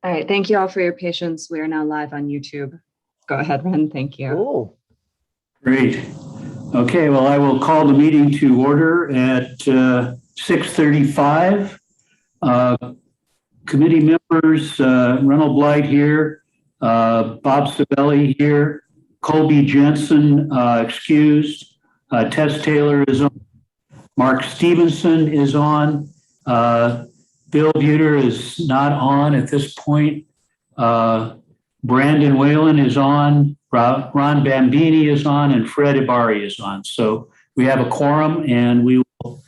All right, thank you all for your patience. We are now live on YouTube. Go ahead, Ren, thank you. Oh, Great. Okay, well, I will call the meeting to order at 6:35. Committee members, Reynold Blight here, Bob Sabelli here, Colby Jensen excused, Tess Taylor is on, Mark Stevenson is on, Bill Buter is not on at this point. Brandon Whalen is on, Ron Bambini is on, and Fred Ibari is on. So we have a quorum, and we will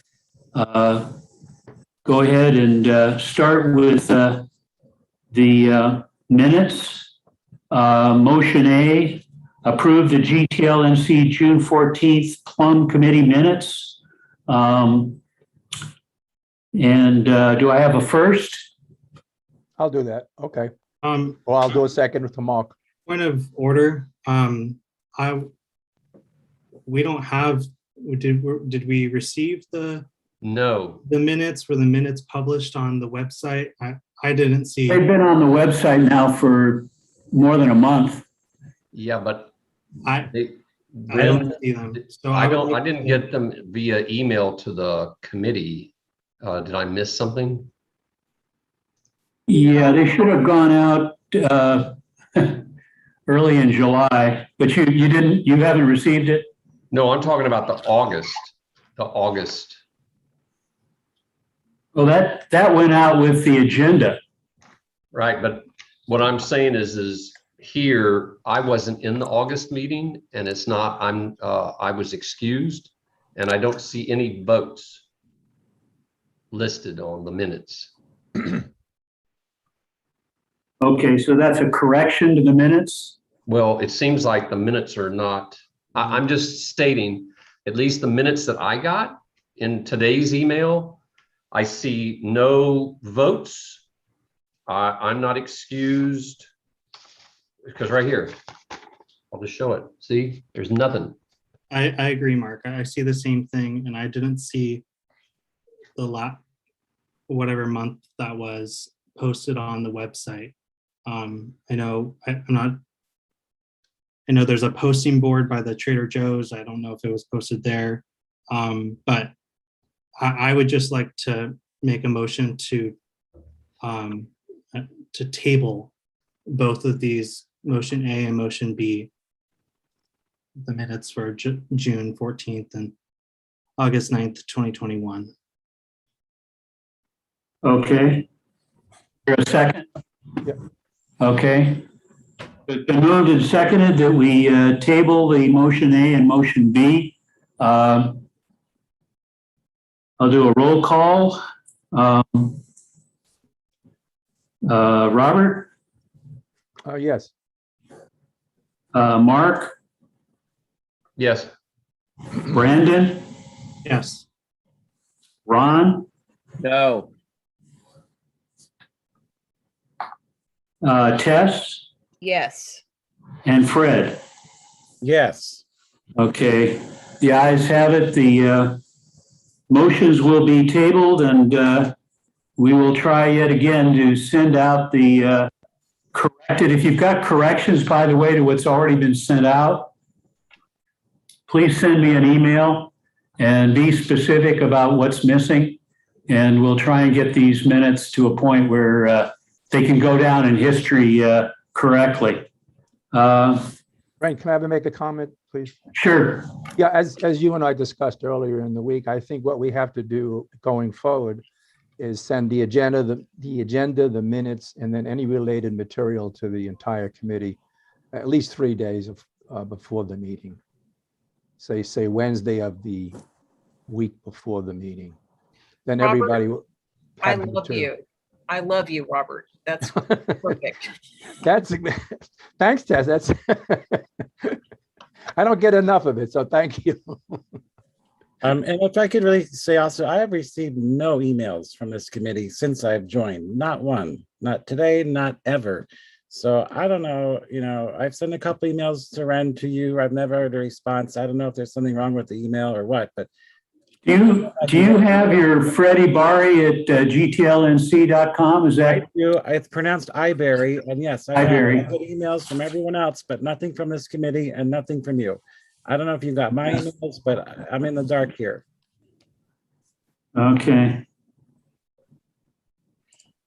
go ahead and start with the minutes. Motion A, approve the GTLNC June 14th Plum Committee minutes. Do I have a first? I'll do that. Okay. Well, I'll do a second to Mark. point of order. We don't have. Did we receive the minutes? Were the minutes published on the website? I didn't see. They've been on the website now for more than a month. Yeah, but I don't see them. So I didn't get them via email to the committee. Did I miss something? Yeah, they should have gone out early in July, but you haven't received it? No, I'm talking about the August. Well, that went out with the agenda. Right, but what I'm saying is here, I wasn't in the August meeting, and it's not, I was excused, and I don't see any votes listed on the minutes. Okay, so that's a correction to the minutes? Well, it seems like the minutes are not, I'm just stating, at least the minutes that I got in today's email, I see no votes. I'm not excused, because right here, I'll just show it. See, there's nothing. I agree, Mark. I see the same thing, and I didn't see the whatever month that was posted on the website. I know there's a posting board by the Trader Joe's. I don't know if it was posted there, but I would just like to make a motion to table both of these, motion A and motion B, the minutes for June 14th and August 9th, 2021. Okay. Here a second? Yep. Okay. It's been moved and seconded that we table the motion A and motion B. I'll do a roll call. Robert? Yes. Mark? Yes. Brandon? Yes. Ron? No. Tess? Yes. And Fred? Yes. Okay, the ayes have it. The motions will be tabled, and we will try yet again to send out the corrected. If you've got corrections, by the way, to what's already been sent out, please send me an email and be specific about what's missing, and we'll try and get these minutes to a point where they can go down in history correctly. Ren, can I make a comment, please? Sure. Yeah, as you and I discussed earlier in the week, I think what we have to do going forward is send the agenda, the minutes, and then any related material to the entire committee at least 3 days before the meeting. Say Wednesday of the week before the meeting. Then Robert, everybody will I have the love material. you. I love you, Robert. That's perfect. That's thanks, Tess. That's I don't get enough of it, so thank you. And if I could really say also, I have received no emails from this committee since I've joined. Not one, not today, not ever. So I don't know, I've sent a couple emails to Ren, to you. I've never heard a response. I don't know if there's something wrong with the email or what, but Do you have your Freddie Bari at GTLNC.com? Is I that? do. It's pronounced Iberry, and yes, I Iberry. have good emails from everyone else, but nothing from this committee and nothing from you. I don't know if you got my emails, but I'm in the dark here. Okay.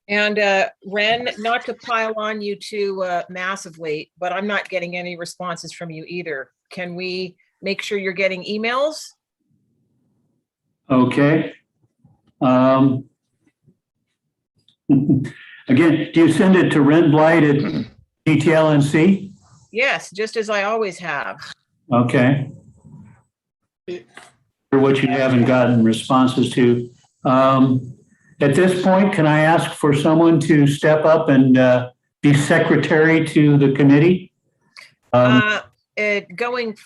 And Ren, not to pile on you too massively, but I'm not getting any responses from you either. Can we make sure you're getting emails? Okay. Again, do you send it to Ren Blight at GTLNC? Yes, just as I always have. Okay. Or what you haven't gotten responses to. At this point, can I ask for someone to step up and be secretary to the committee? Going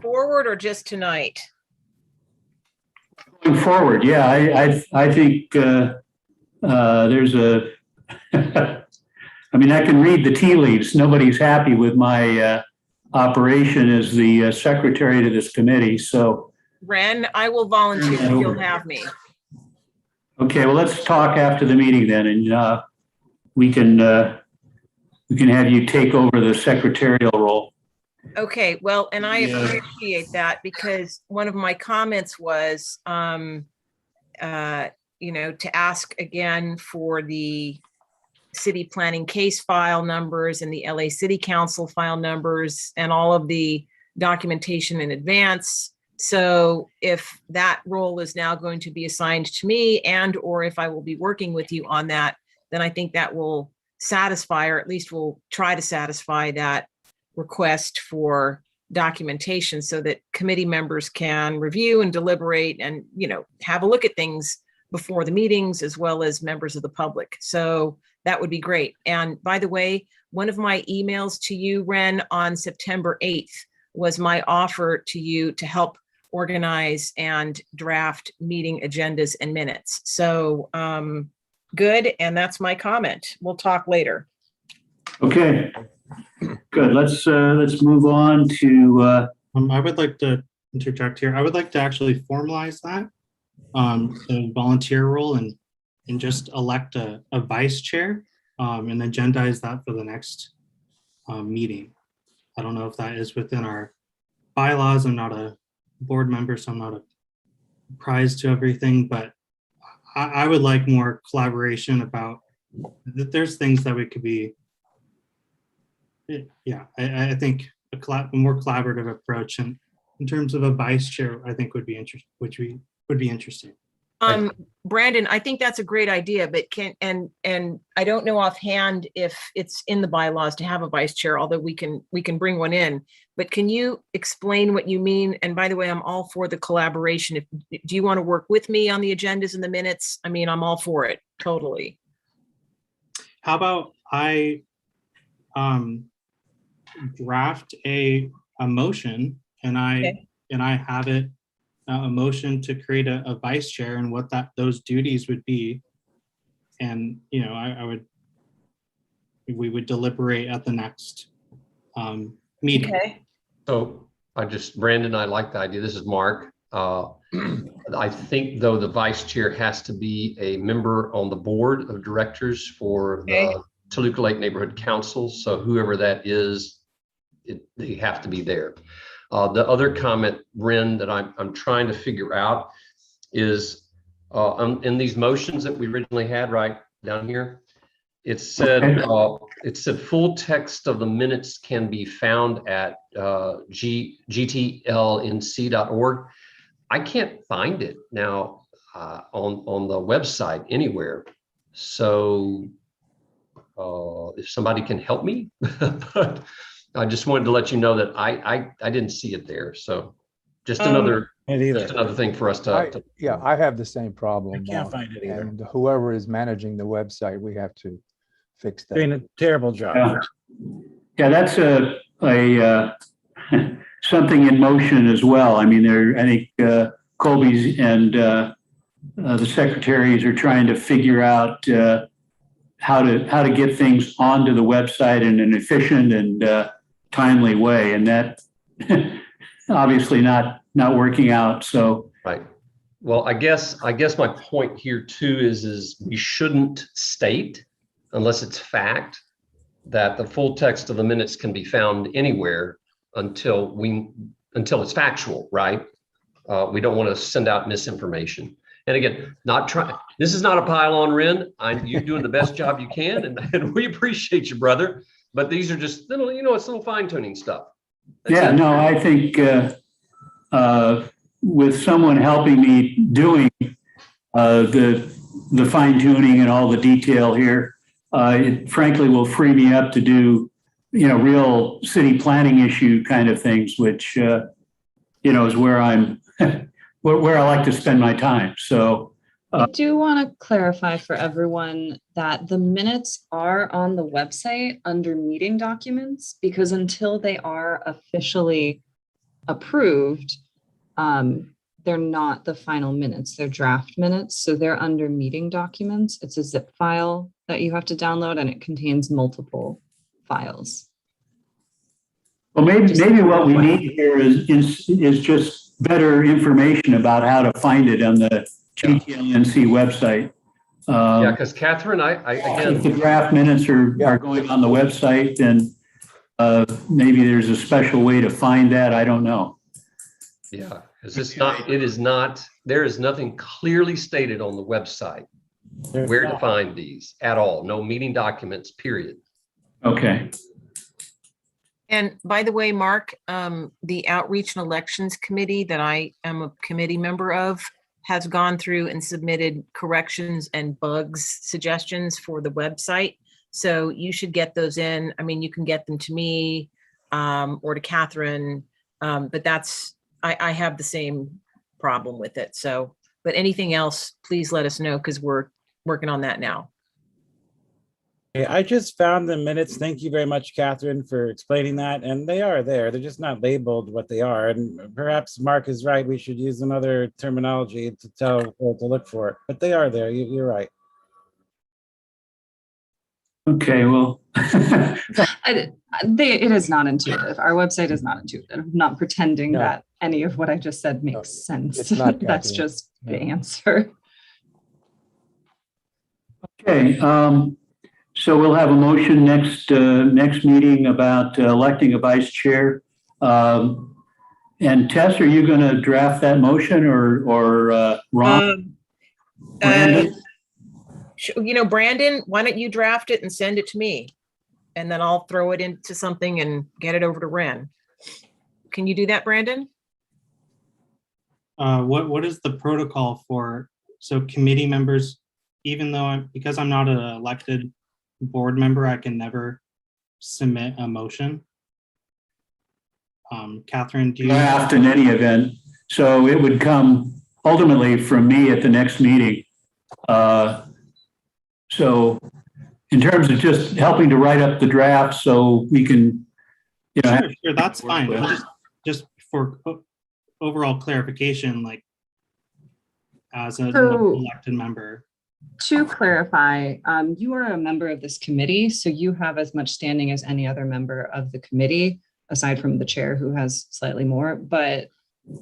forward or just tonight? Going forward, yeah, I think there's a, I mean, I can read the tea leaves. Nobody's happy with my operation as the secretary to this committee, so. Ren, I will volunteer if you'll have me. Okay, well, let's talk after the meeting then, and we can have you take over the secretarial role. Okay, well, and I Yeah. appreciate that because one of my comments was, to ask again for the city planning case file numbers and the LA City Council file numbers and all of the documentation in advance. So if that role is now going to be assigned to me and or if I will be working with you on that, then I think that will satisfy, or at least will try to satisfy that request for documentation so that committee members can review and deliberate and, have a look at things before the meetings as well as members of the public. So that would be great. And by the way, one of my emails to you, Ren, on September 8th was my offer to you to help organize and draft meeting agendas and minutes. So good. And that's my comment. We'll talk later. Okay, good. Let's move on to. I would like to interject here. I would like to actually formalize that, the volunteer role and just elect a vice chair and agendize that for the next meeting. I don't know if that is within our bylaws. I'm not a board member, so I'm not a prize to everything, but I would like more collaboration about that. There's things that we could be, yeah, I think a more collaborative approach, and in terms of a vice chair, I think would be interesting. Brandon, I think that's a great idea, but and I don't know offhand if it's in the bylaws to have a vice chair, although we can bring one in, but can you explain what you mean? And by the way, I'm all for the collaboration. Do you want to work with me on the agendas and the minutes? I mean, I'm all for it, totally. How about I draft a motion and I have it a motion to create a vice chair and what those duties would be, and we would deliberate at the next meeting. Okay. So Brandon, I like the idea. This is Mark. I think though the vice chair has to be a member on the board of directors for the Toluca Lake Neighborhood Council. So whoever that is, they have to be there. The other comment, Ren, that I'm trying to figure out is in these motions that we originally had right down here, it said full text of the minutes can be found at GTLNC.org. I can't find it now on the website anywhere. So if somebody can help me, but I just wanted to let you know that I didn't see it there. So just another thing for us to. Yeah, I have the same problem. I can't find it either. And whoever is managing the website, we have to fix that. Doing a terrible job. Yeah, that's a something in motion as well. I mean, I think Colby's and the secretaries are trying to figure out how to get things onto the website in an efficient and timely way, and that obviously not working out. So Right. Well, I guess my point here too is we shouldn't state, unless it's fact, that the full text of the minutes can be found anywhere until it's factual, right? We don't want to send out misinformation. And again, this is not a pile on, Ren. You're doing the best job you can, and we appreciate you, brother. But these are just little, it's little fine tuning stuff. That's Yeah, it. no, I think with someone helping me doing the fine tuning and all the detail here, it frankly will free me up to do, real city planning issue kind of things, which, is where I'm, where I like to spend my time. So I do want to clarify for everyone that the minutes are on the website under meeting documents, because until they are officially approved, they're not the final minutes, they're draft minutes. So they're under meeting documents. It's a zip file that you have to download, and it contains multiple files. well, maybe what we need here is just better information about how to find it on the GTLNC website. Yeah, because Catherine, If the draft minutes are going on the website, then maybe there's a special way to find that. I don't know. yeah, there is nothing clearly stated on the website where to find these at all. No meeting documents, period. Okay. And by the way, Mark, the Outreach and Elections Committee that I am a committee member of has gone through and submitted corrections and bugs suggestions for the website. So you should get those in. I mean, you can get them to me or to Catherine, but I have the same problem with it. So, but anything else, please let us know, because we're working on that now. Okay, I just found the minutes. Thank you very much, Catherine, for explaining that. And they are there. They're just not labeled what they are. And perhaps Mark is right. We should use another terminology to tell or to look for it. But they are there. You're right. Okay, well. It is not intuitive. Our website is not intuitive. I'm not pretending No. that any of what I just said makes sense. it's not, That's Catherine. just the No. answer. Okay, so we'll have a motion next meeting about electing a vice chair. And Tess, are you going to draft that motion or Ron? Brandon? Brandon, why don't you draft it and send it to me? And then I'll throw it into something and get it over to Ren. Can you do that, Brandon? What is the protocol for, so committee members, even though because I'm not an elected board member, I can never submit a motion? Catherine, do you? Draft in any event. So it would come ultimately from me at the next meeting. So in terms of just helping to write up the draft so we can, Sure, that's fine. I'm just for overall clarification, like as an elected member. To clarify, you are a member of this committee, so you have as much standing as any other member of the committee, aside from the chair who has slightly more. But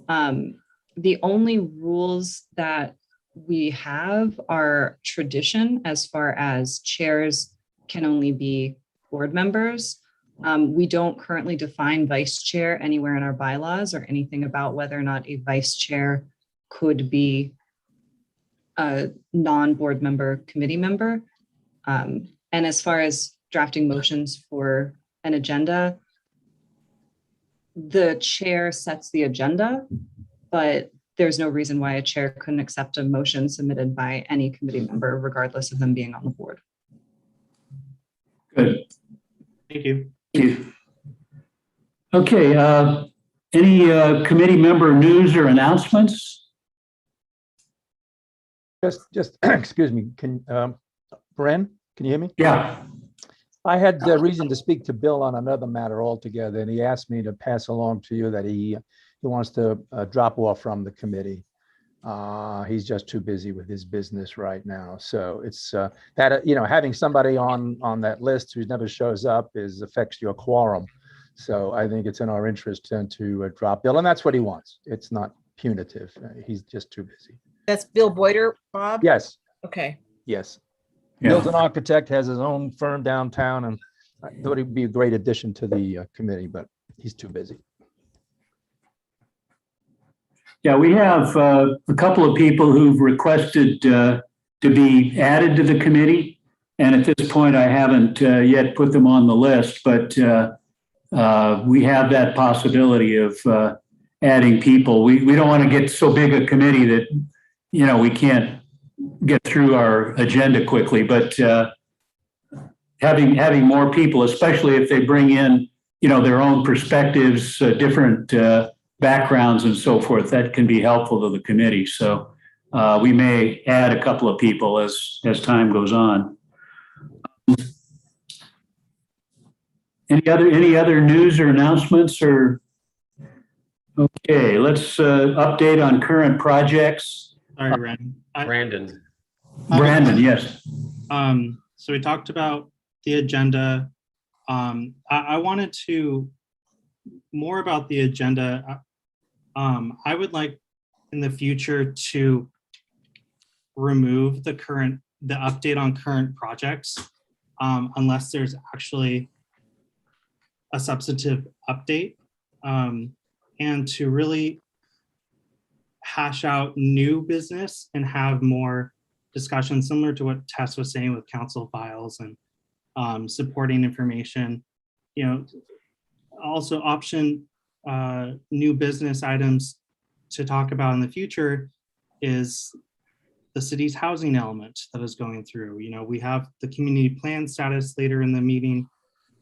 the only rules that we have are tradition as far as chairs can only be board members. We don't currently define vice chair anywhere in our bylaws or anything about whether or not a vice chair could be a non-board member committee member. And as far as drafting motions for an agenda, the chair sets the agenda, but there's no reason why a chair couldn't accept a motion submitted by any committee member, regardless of them being on the board. good. Thank you. Thank you. Okay, any committee member news or announcements? Just excuse me, Bren, can you hear me? Yeah. I had reason to speak to Bill on another matter altogether, and he asked me to pass along to you that he wants to drop off from the committee. He's just too busy with his business right now. So it's that, having somebody on that list who never shows up affects your quorum. So I think it's in our interest to drop Bill, and that's what he wants. It's not punitive. He's just too busy. That's Bill Boyder, Bob? Yes, Okay. yes. Yeah. Bill's an architect, has his own firm downtown, and I thought he'd be a great addition to the committee, but he's too busy. Yeah, we have a couple of people who've requested to be added to the committee. And at this point, I haven't yet put them on the list, but we have that possibility of adding people. We don't want to get so big a committee that, you know, we can't get through our agenda quickly, but having more people, especially if they bring in, you know, their own perspectives, different backgrounds and so forth, that can be helpful to the committee. So we may add a couple of people as time goes on. Any other news or announcements or? Okay, let's update on current projects. Sorry, Ren. Brandon. Brandon, yes. So we talked about the agenda. I wanted to more about the agenda. I would like in the future to remove the update on current projects unless there's actually a substantive update, and to really hash out new business and have more discussion similar to what Tess was saying with council files and supporting information. You know, also option new business items to talk about in the future is the city's housing element that is going through. You know, we have the community plan status later in the meeting,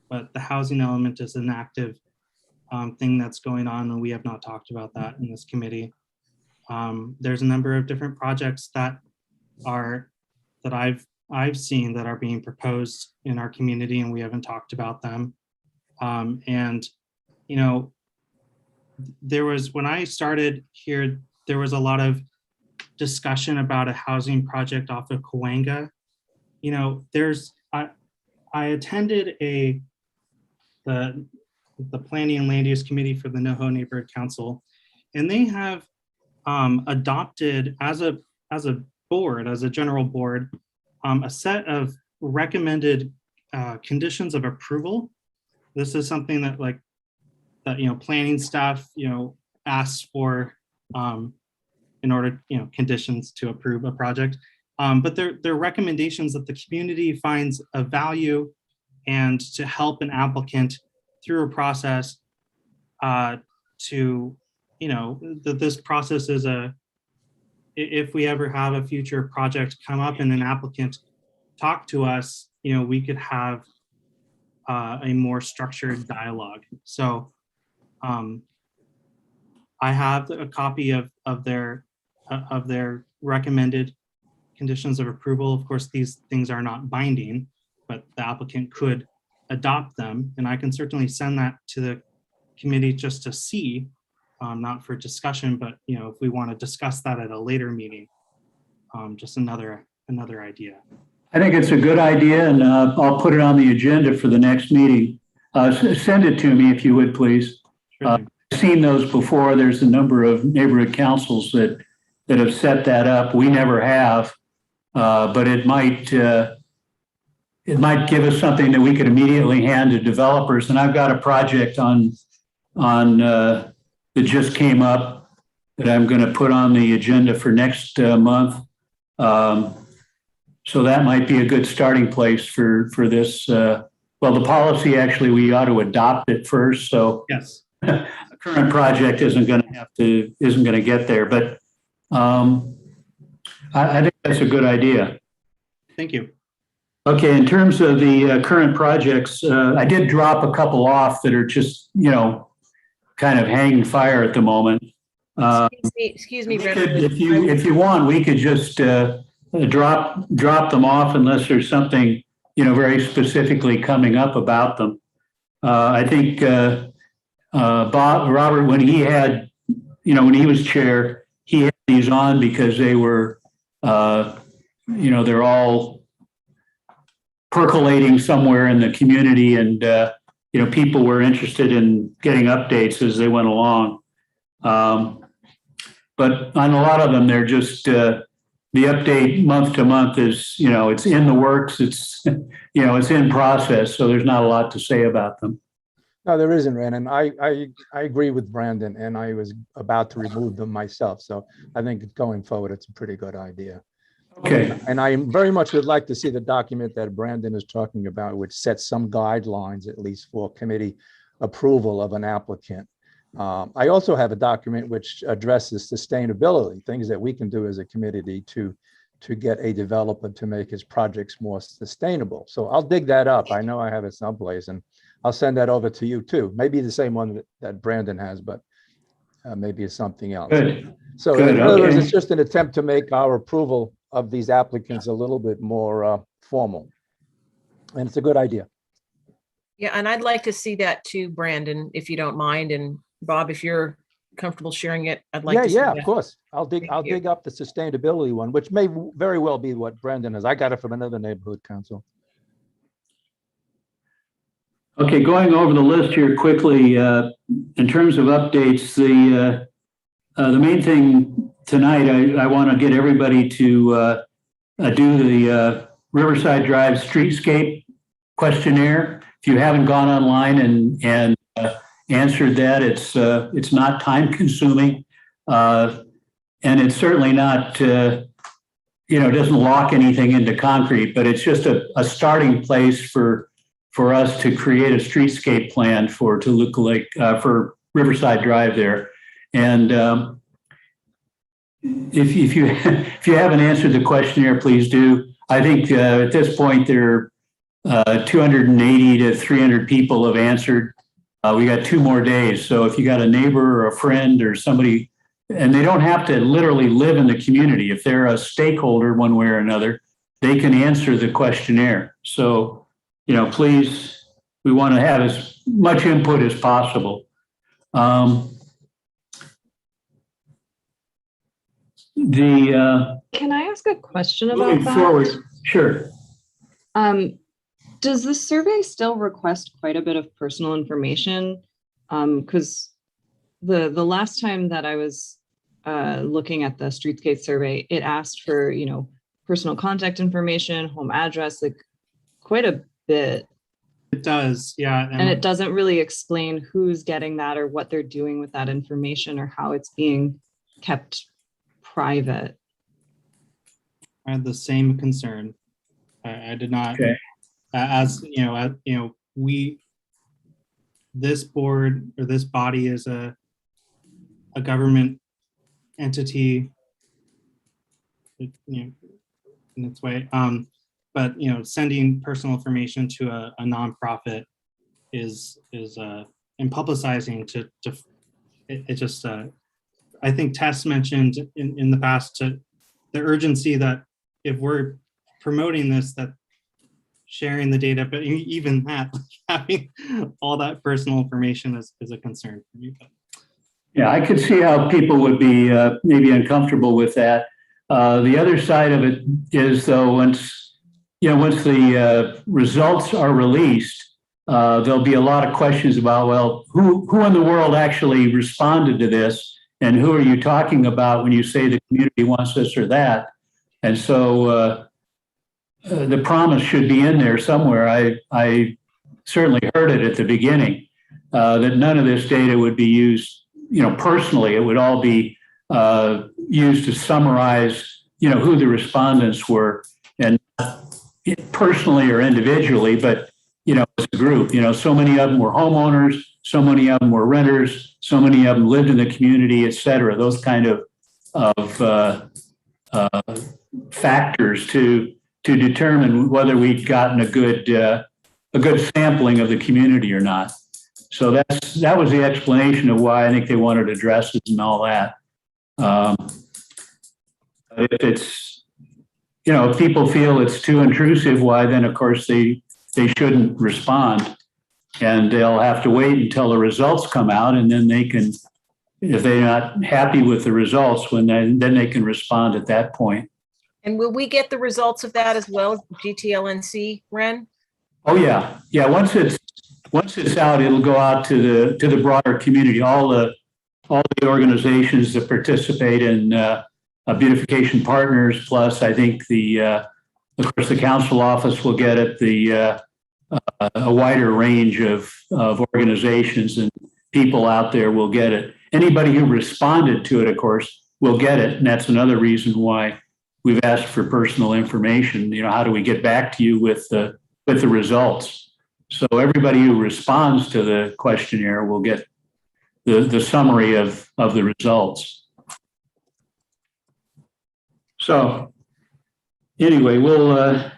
but the housing element is an active thing that's going on, and we have not talked about that in this committee. There's a number of different projects that I've seen that are being proposed in our community, and we haven't talked about them. And you know, when I started here, there was a lot of discussion about a housing project off of Cahuenga. You know, I attended the Planning and Land Use Committee for the NoHo Neighborhood Council, and they have adopted as a board, as a general board, a set of recommended conditions of approval. This is something that you know, planning staff, you know, asks for in order, you know, conditions to approve a project. But they're recommendations that the community finds of value and to help an applicant through a process to, you know, that this process is if we ever have a future project come up and an applicant talk to us, you know, we could have a more structured dialogue. So I have a copy of their recommended conditions of approval. Of course, these things are not binding, but the applicant could adopt them, and I can certainly send that to the committee just to see, not for discussion, but you know, if we want to discuss that at a later meeting, just another idea. I think it's a good idea, and I'll put it on the agenda for the next meeting. Send it to me if you would, please. Sure thing. I've seen those before. There's a number of neighborhood councils that have set that up. We never have, but it might give us something that we could immediately hand to developers. And I've got a project on that just came up that I'm going to put on the agenda for next month. So that might be a good starting place for this. Well, the policy, actually, we ought to adopt it first. So Yes. the current project isn't going to get there, but I think that's a good idea. Thank you. Okay, in terms of the current projects, I did drop a couple off that are just, you know, kind of hanging fire at the moment. Excuse me, We Brendan. could, if you want, we could just drop them off unless there's something, you know, very specifically coming up about them. I think Robert, when he was chair, he had these on because they were, you know, they're all percolating somewhere in the community, and you know, people were interested in getting updates as they went along. But on a lot of them, they're just, the update month to month is, it's in the works. It's, it's in process. So there's not a lot to say about them. No, there isn't, Ren, and I agree with Brandon, and I was about to remove them myself. So I think going forward, it's a pretty good idea. Okay. And I very much would like to see the document that Brandon is talking about, which sets some guidelines, at least for committee approval of an applicant. I also have a document which addresses sustainability, things that we can do as a committee to get a developer to make his projects more sustainable. So I'll dig that up. I know I have it someplace, and I'll send that over to you too. Maybe the same one that Brandon has, but maybe it's something else. Good. So Good, in other words, okay. it's just an attempt to make our approval of these applicants a little bit more formal. And it's a good idea. Yeah, and I'd like to see that too, Brandon, if you don't mind. And Bob, if you're comfortable sharing it, I'd like to see Yeah, that. of course. I'll dig up the sustainability one, which may very well be what Brandon has. I got it from another neighborhood council. Okay, going over the list here quickly, in terms of updates, the main thing tonight, I want to get everybody to do the Riverside Drive Streetscape questionnaire. If you haven't gone online and answered that, it's not time consuming, and it's certainly not it doesn't lock anything into concrete, but it's just a starting place for us to create a streetscape plan for Toluca Lake, for Riverside Drive there. And if you haven't answered the questionnaire, please do. I think at this point there are 280 to 300 people have answered. We got 2 more days. So if you got a neighbor or a friend or somebody, and they don't have to literally live in the community. If they're a stakeholder one way or another, they can answer the questionnaire. So, please, we want to have as much input as possible. Can I ask a question about Moving that? forward, sure. Does the survey still request quite a bit of personal information? Because the last time that I was looking at the Streetscape survey, it asked for, personal contact information, home address, like quite a bit. It does, yeah. And it doesn't really explain who's getting that or what they're doing with that information or how it's being kept private. I had the same concern. I did not, Okay. This board or this body is a government entity, in its way. But sending personal information to a nonprofit is and publicizing it just I think Tess mentioned in the past to the urgency that if we're promoting this, that sharing the data, but even that, having all that personal information is a concern for me. But. Yeah, I could see how people would be maybe uncomfortable with that. The other side of it is, though, once the results are released, there'll be a lot of questions about, well, who in the world actually responded to this? And who are you talking about when you say the community wants this or that? And so the promise should be in there somewhere. I certainly heard it at the beginning, that none of this data would be used, personally. It would all be used to summarize, who the respondents were, and not personally or individually, but, as a group. So many of them were homeowners, so many of them were renters, so many of them lived in the community, et cetera. Those kind of factors to determine whether we'd gotten a good sampling of the community or not. So that was the explanation of why I think they wanted addresses and all that. If it's, if people feel it's too intrusive, why then of course they shouldn't respond, and they'll have to wait until the results come out, and then they can, if they're not happy with the results, then they can respond at that point. And will we get the results of that as well, GTLNC, Ren? Oh yeah, yeah. Once it's out, it'll go out to the broader community. All all the organizations that participate in beautification partners. Plus, I think of course, the council office will get it. A wider range of organizations and people out there will get it. Anybody who responded to it, of course, will get it, and that's another reason why we've asked for personal information. You know, how do we get back to you with the results? So everybody who responds to the questionnaire will get the summary of the results. So anyway, we'll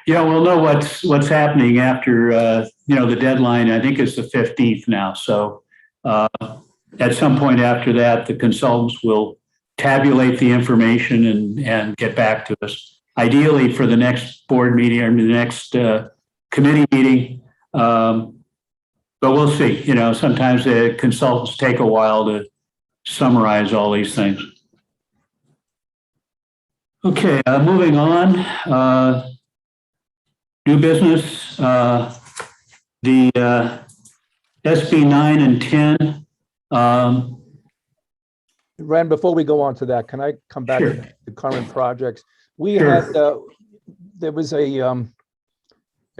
we'll know what's happening after the deadline. I think it's the 15th now. So at some point after that, the consultants will tabulate the information and get back to us. Ideally, for the next board meeting or the next committee meeting. But we'll see. You know, sometimes the consultants take a while to summarize all these things. Okay, moving on. New business. The SB 9 and 10. Ren, before we go on to that, can I come back Sure. to the current projects? We Sure. had, there was a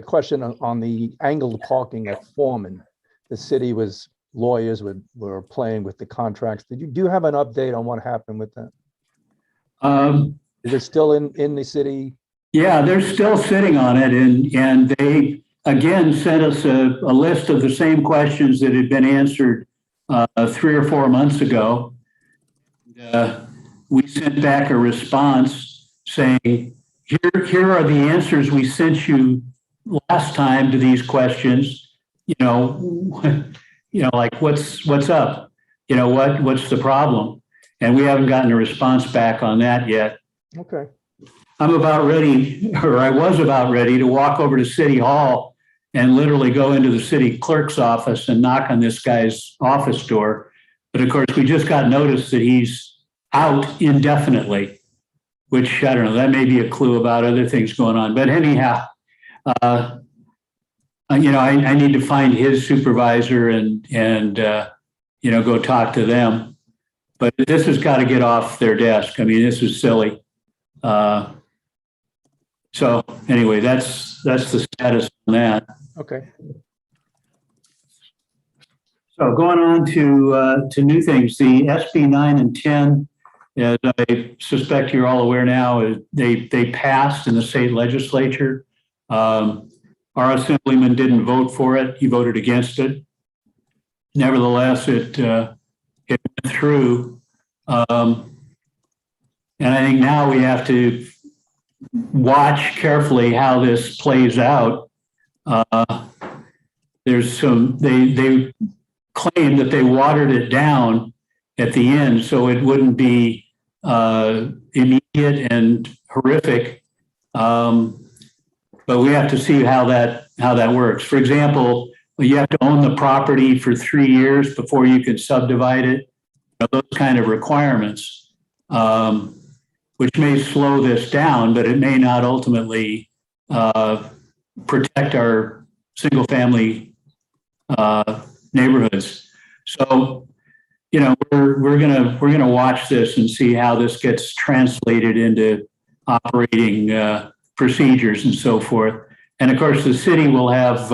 question on the angled parking at Foreman. The city lawyers were playing with the contracts. Do you have an update on what happened with that? Is it still in the city? Yeah, they're still sitting on it, and they again sent us a list of the same questions that had been answered 3 or 4 months ago. We sent back a response saying, here are the answers we sent you last time to these questions. Like what's up? What's the problem? And we haven't gotten a response back on that yet. Okay. I'm about ready, or I was about ready to walk over to City Hall and literally go into the city clerk's office and knock on this guy's office door. But of course, we just got notice that he's out indefinitely, which I don't know, that may be a clue about other things going on. But anyhow, I need to find his supervisor and go talk to them. But this has got to get off their desk. I mean, this is silly. So anyway, that's the status on that. Okay. So going on to new things, the SB 9 and 10, as I suspect you're all aware now, they passed in the state legislature. Our assemblyman didn't vote for it; he voted against it. Nevertheless, it went through, and I think now we have to watch carefully how this plays out. There's they claim that they watered it down at the end so it wouldn't be immediate and horrific. But we have to see how that works. For example, you have to own the property for 3 years before you can subdivide it. Those kind of requirements, which may slow this down, but it may not ultimately protect our single-family neighborhoods. So, we're gonna watch this and see how this gets translated into operating procedures and so forth. And of course, the city will have.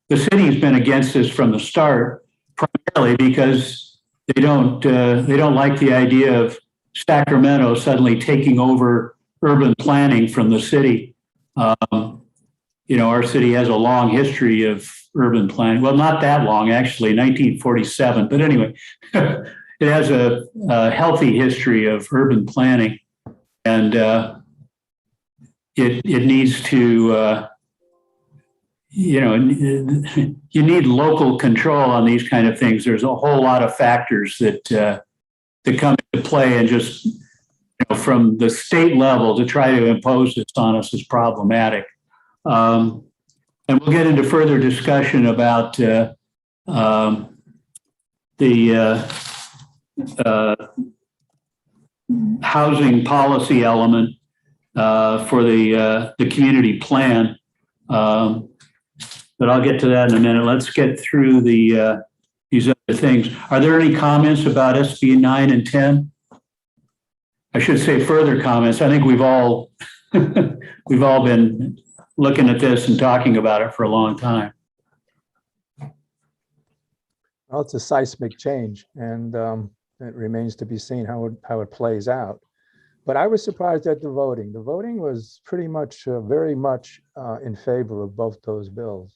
The city's been against this from the start, primarily because they don't like the idea of Sacramento suddenly taking over urban planning from the city. Our city has a long history of urban planning. Well, not that long, actually, 1947. But anyway, it has a healthy history of urban planning, and it needs to. You need local control on these kind of things. There's a whole lot of factors that come into play, and just from the state level to try to impose this on us is problematic. And we'll get into further discussion about the housing policy element for the community plan. But I'll get to that in a minute. Let's get through the these other things. Are there any comments about SB 9 and 10? I should say further comments. I think we've all we've all been looking at this and talking about it for a long time. Well, it's a seismic change, and it remains to be seen how it plays out. But I was surprised at the voting. The voting was pretty much, very much in favor of both those bills.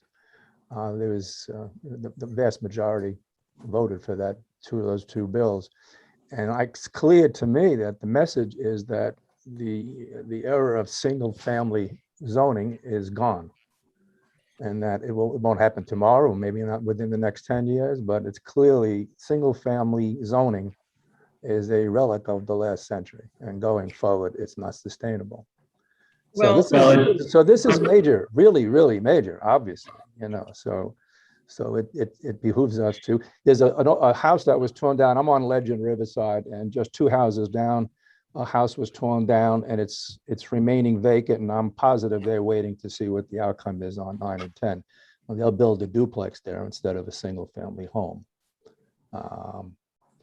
There was the vast majority voted for those two bills, and it's clear to me that the message is that the era of single-family zoning is gone, and that it won't happen tomorrow, maybe not within the next 10 years, but it's clearly single-family zoning is a relic of the last century, and going forward, it's not sustainable. Well, So this is major, really, really major, obviously, so it behooves us to. There's a house that was torn down. I'm on Ledge and Riverside, and just 2 houses down, a house was torn down, and it's remaining vacant, and I'm positive they're waiting to see what the outcome is on 9 and 10. Well, they'll build a duplex there instead of a single-family home.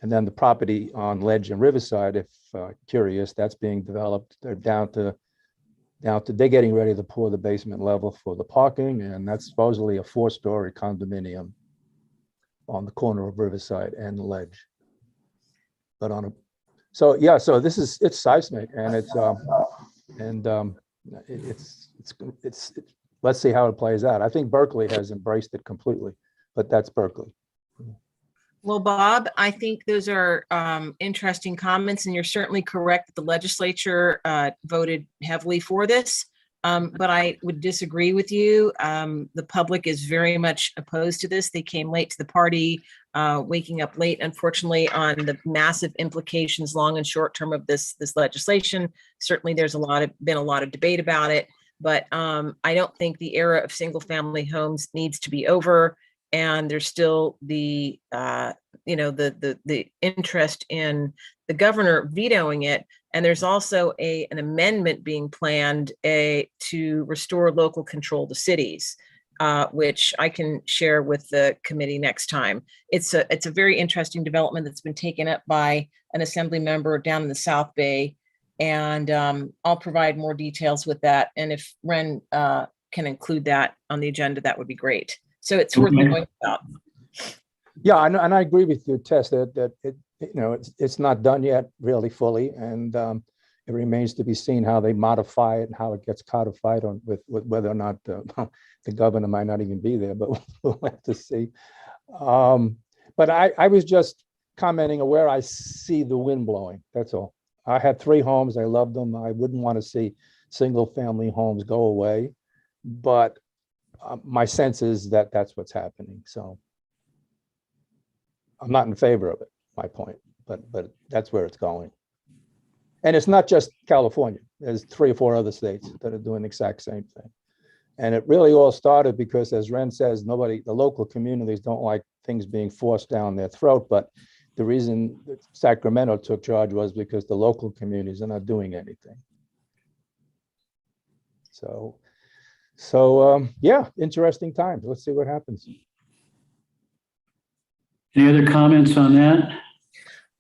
And then the property on Ledge and Riverside, if curious, that's being developed. They're they're getting ready to pour the basement level for the parking, and that's supposedly a 4-story condominium on the corner of Riverside and Ledge. But so it's seismic, and it's let's see how it plays out. I think Berkeley has embraced it completely, but that's Berkeley. well, Bob, I think those are interesting comments, and you're certainly correct that the legislature voted heavily for this. But I would disagree with you. The public is very much opposed to this. They came late to the party, waking up late, unfortunately, on the massive implications, long and short term, of this legislation. Certainly, there's been a lot of debate about it, but I don't think the era of single family homes needs to be over. And there's still the interest in the governor vetoing it. And there's also an amendment being planned to restore local control to cities, which I can share with the committee next time. It's a very interesting development that's been taken up by an assembly member down in the South Bay. And I'll provide more details with that. And if Ren can include that on the agenda, that would be great. So it's worth knowing about. Yeah, and I agree with you, Tess, that it's not done yet really fully, and it remains to be seen how they modify it and how it gets codified with whether or not the governor might not even be there, but we'll have to see. But I was just commenting on where I see the wind blowing. That's all. I had 3 homes. I loved them. I wouldn't want to see single-family homes go away, but my sense is that that's what's happening. So I'm not in favor of it, my point, but that's where it's going. And it's not just California. There's 3 or 4 other states that are doing the exact same thing. And it really all started because, as Ren says, the local communities don't like things being forced down their throat. But the reason that Sacramento took charge was because the local communities are not doing anything. So yeah, interesting times. Let's see what happens. Any other comments on that?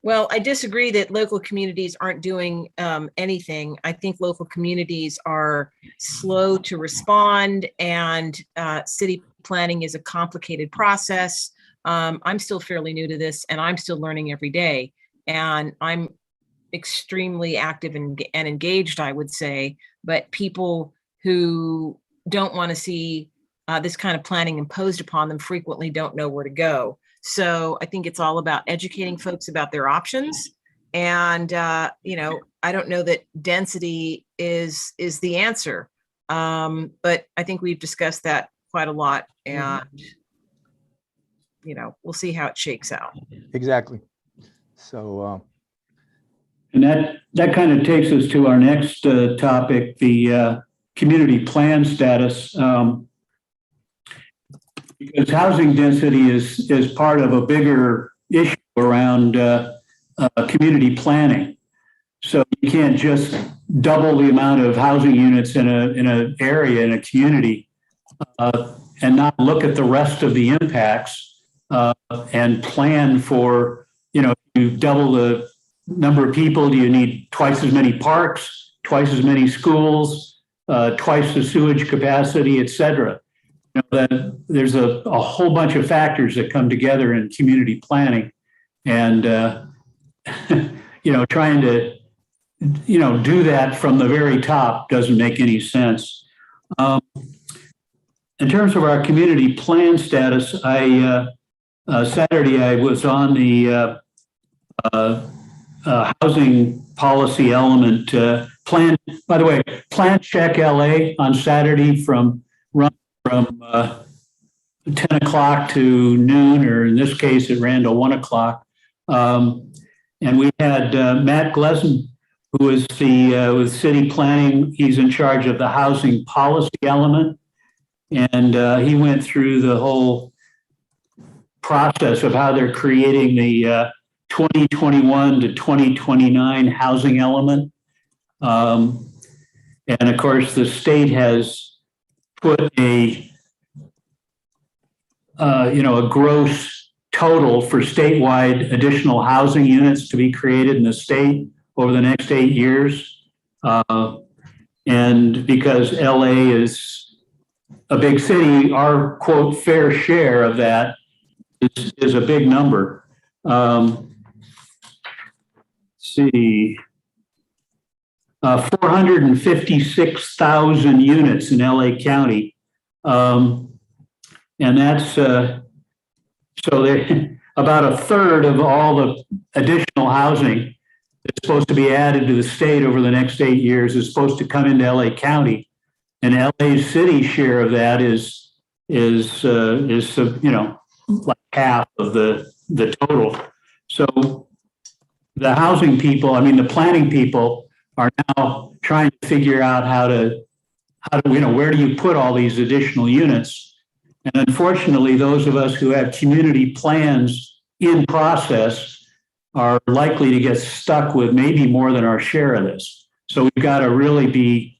Well, I disagree that local communities aren't doing anything. I think local communities are slow to respond, and city planning is a complicated process. I'm still fairly new to this, and I'm still learning every day. And I'm extremely active and engaged, I would say. But people who don't want to see this kind of planning imposed upon them frequently don't know where to go. So I think it's all about educating folks about their options. And, I don't know that density is the answer. But I think we've discussed that quite a lot, and, we'll see how it shakes out. Exactly. So. And that kind of takes us to our next topic, the community plan status. Because housing density is part of a bigger issue around community planning. So you can't just double the amount of housing units in an area, in a community, and not look at the rest of the impacts and plan for, you double the number of people, do you need twice as many parks, twice as many schools, twice the sewage capacity, et cetera? There's a whole bunch of factors that come together in community planning, and trying to do that from the very top doesn't make any sense. In terms of our community plan status, Saturday I was on the housing policy element plan. By the way, Plan Check LA on Saturday from 10 o'clock to noon, or in this case, it ran to 1 o'clock. And we had Matt Glesson, who is with city planning. He's in charge of the housing policy element. And he went through the whole process of how they're creating the 2021 to 2029 housing element. And of course, the state has put a gross total for statewide additional housing units to be created in the state over the next 8 years. And because LA is a big city, our quote fair share of that is a big number. Let's see, 456,000 units in LA County. And that's, so about a third of all the additional housing that's supposed to be added to the state over the next 8 years is supposed to come into LA County. And LA City share of that is like half of the total. So the housing people, the planning people are now trying to figure out how to where do you put all these additional units? And unfortunately, those of us who have community plans in process are likely to get stuck with maybe more than our share of this. So we've got to really be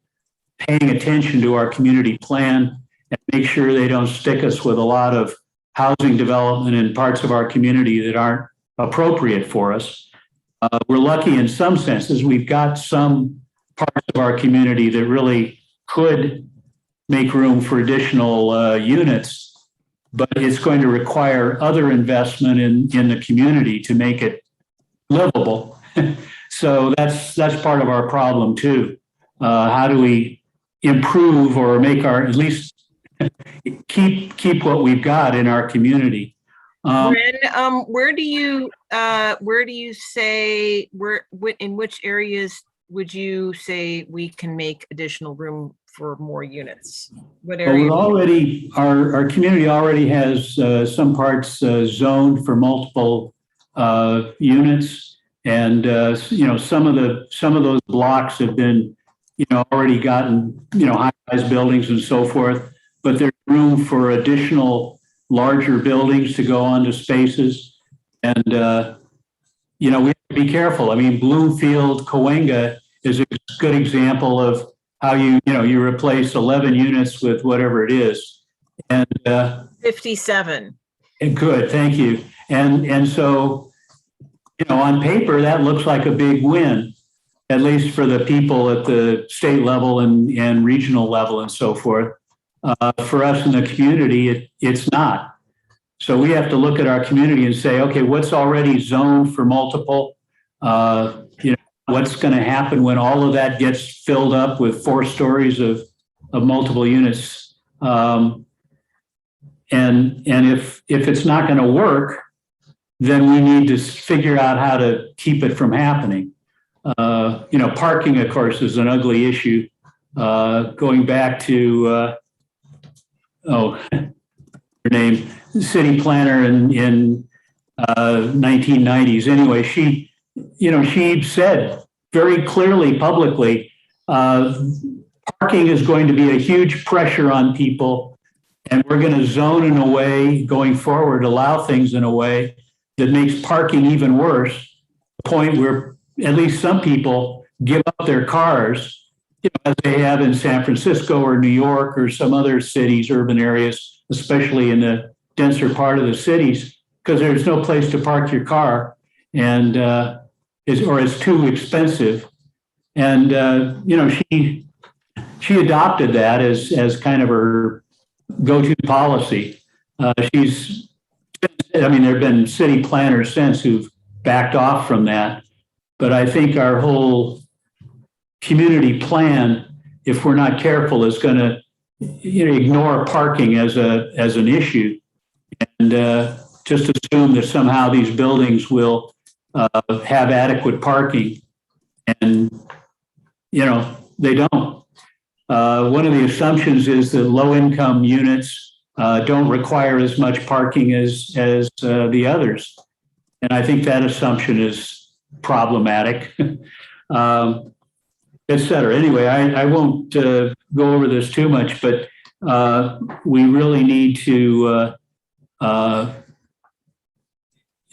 paying attention to our community plan and make sure they don't stick us with a lot of housing development in parts of our community that aren't appropriate for us. We're lucky in some senses. We've got some parts of our community that really could make room for additional units, but it's going to require other investment in the community to make it livable. So that's part of our problem too. How do we improve or make at least keep what we've got in our community? Bren, where do you say in which areas would you say we can make additional room for more units? What area? Well, our community already has some parts zoned for multiple units, and some of those blocks have been already gotten high-rise buildings and so forth, but there's room for additional larger buildings to go onto spaces, and we have to be careful. Bloomfield, Cahuenga is a good example of how you replace 11 units with whatever it is, and 57. And good, thank you. And so on paper that looks like a big win, at least for the people at the state level and regional level and so forth. For us in the community, it's not. So we have to look at our community and say, okay, what's already zoned for multiple? What's going to happen when all of that gets filled up with 4 stories of multiple units? And if it's not going to work, then we need to figure out how to keep it from happening. Parking, of course, is an ugly issue. Going back to her name, city planner in 1990s. Anyway, she said very clearly publicly, parking is going to be a huge pressure on people, and we're going to zone in a way going forward, allow things in a way that makes parking even worse, the point where at least some people give up their cars, as they have in San Francisco or New York or some other cities, urban areas, especially in the denser part of the cities. because there's no place to park your car, and it's too expensive. And she adopted that as kind of her go-to policy. There have been city planners since who've backed off from that, but I think our whole community plan, if we're not careful, is going to ignore parking as an issue, and just assume that somehow these buildings will have adequate parking, and they don't. One of the assumptions is that low-income units don't require as much parking as the others, and I think that assumption is problematic. Et cetera. Anyway, I won't go over this too much, but we really need to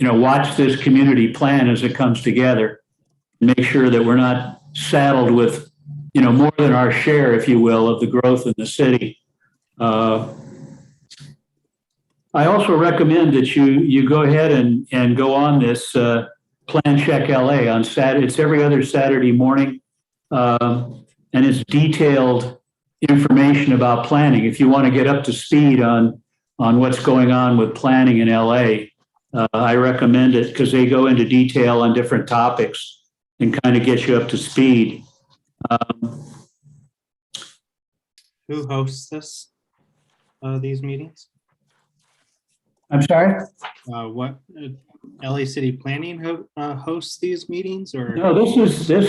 watch this community plan as it comes together, make sure that we're not saddled with more than our share, if you will, of the growth in the city. I also recommend that you go ahead and go on this Plan Check LA on Saturday. It's every other Saturday morning. And it's detailed information about planning. If you want to get up to speed on what's going on with planning in LA, I recommend it because they go into detail on different topics and kind of get you up to speed. Who hosts these meetings? I'm sorry? What LA City Planning hosts these meetings, or? No, this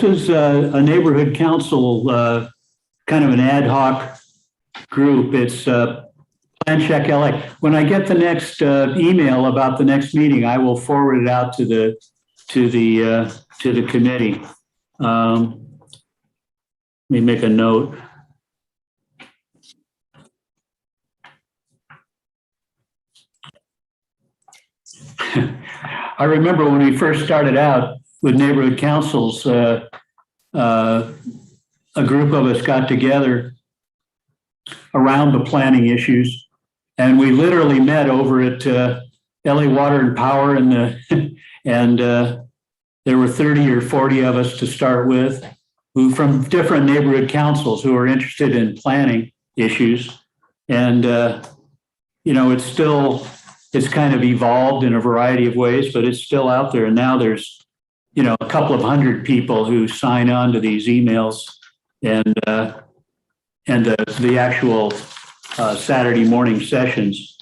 is a neighborhood council, kind of an ad hoc group. It's Plan Check LA. When I get the next email about the next meeting, I will forward it out to the committee. Let me make a note. I remember when we first started out with neighborhood councils, a group of us got together around the planning issues, and we literally met over at LA Water and Power, and there were 30 or 40 of us to start with, who from different neighborhood councils who are interested in planning issues, and it's kind of evolved in a variety of ways, but it's still out there. And now there's, a couple of hundred people who sign on to these emails, and the actual Saturday morning sessions.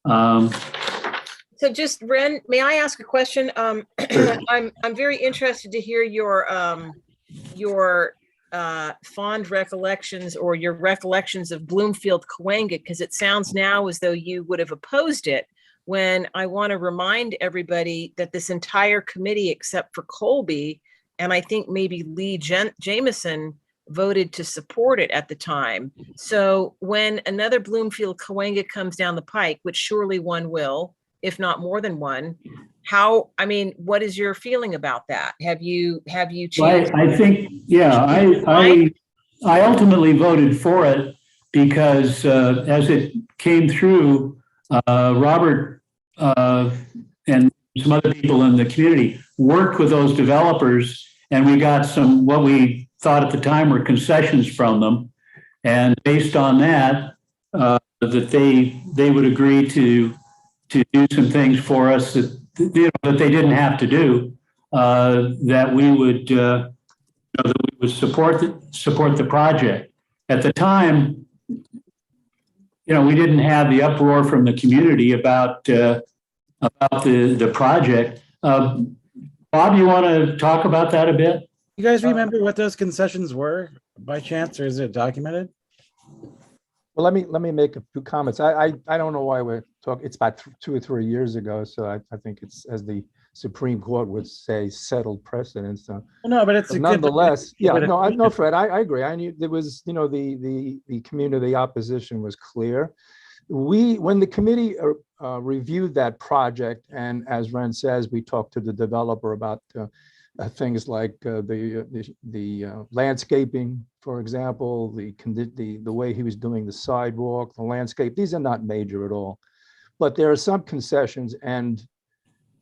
So just Ren, may I ask a question? I'm very interested to hear your fond recollections or your recollections of Bloomfield Cahuenga, because it sounds now as though you would have opposed it, when I want to remind everybody that this entire committee, except for Colby, and I think maybe Lee Jameson, voted to support it at the time. So when another Bloomfield Cahuenga comes down the pike, which surely one will, if not more than one, what is your feeling about that? Have you changed? Well, I think, I ultimately voted for it because as it came through, Robert and some other people in the community worked with those developers, and we got some, what we thought at the time were concessions from them. And based on that, that they would agree to do some things for us that they didn't have to do, that we would support the project. At the time, we didn't have the uproar from the community about the project. Bob, you want to talk about that a bit? You guys remember what those concessions were by chance, or is it documented? Well, let me make a few comments. I don't know why we're talking. It's about 2 or 3 years ago, so I think it's, as the Supreme Court would say, settled precedent. So no, but it's nonetheless, no, Fred, I agree. I knew there was, the community, the opposition was clear. When the committee reviewed that project, and as Ren says, we talked to the developer about things like the landscaping, for example, the way he was doing the sidewalk, the landscape. These are not major at all, but there are some concessions, and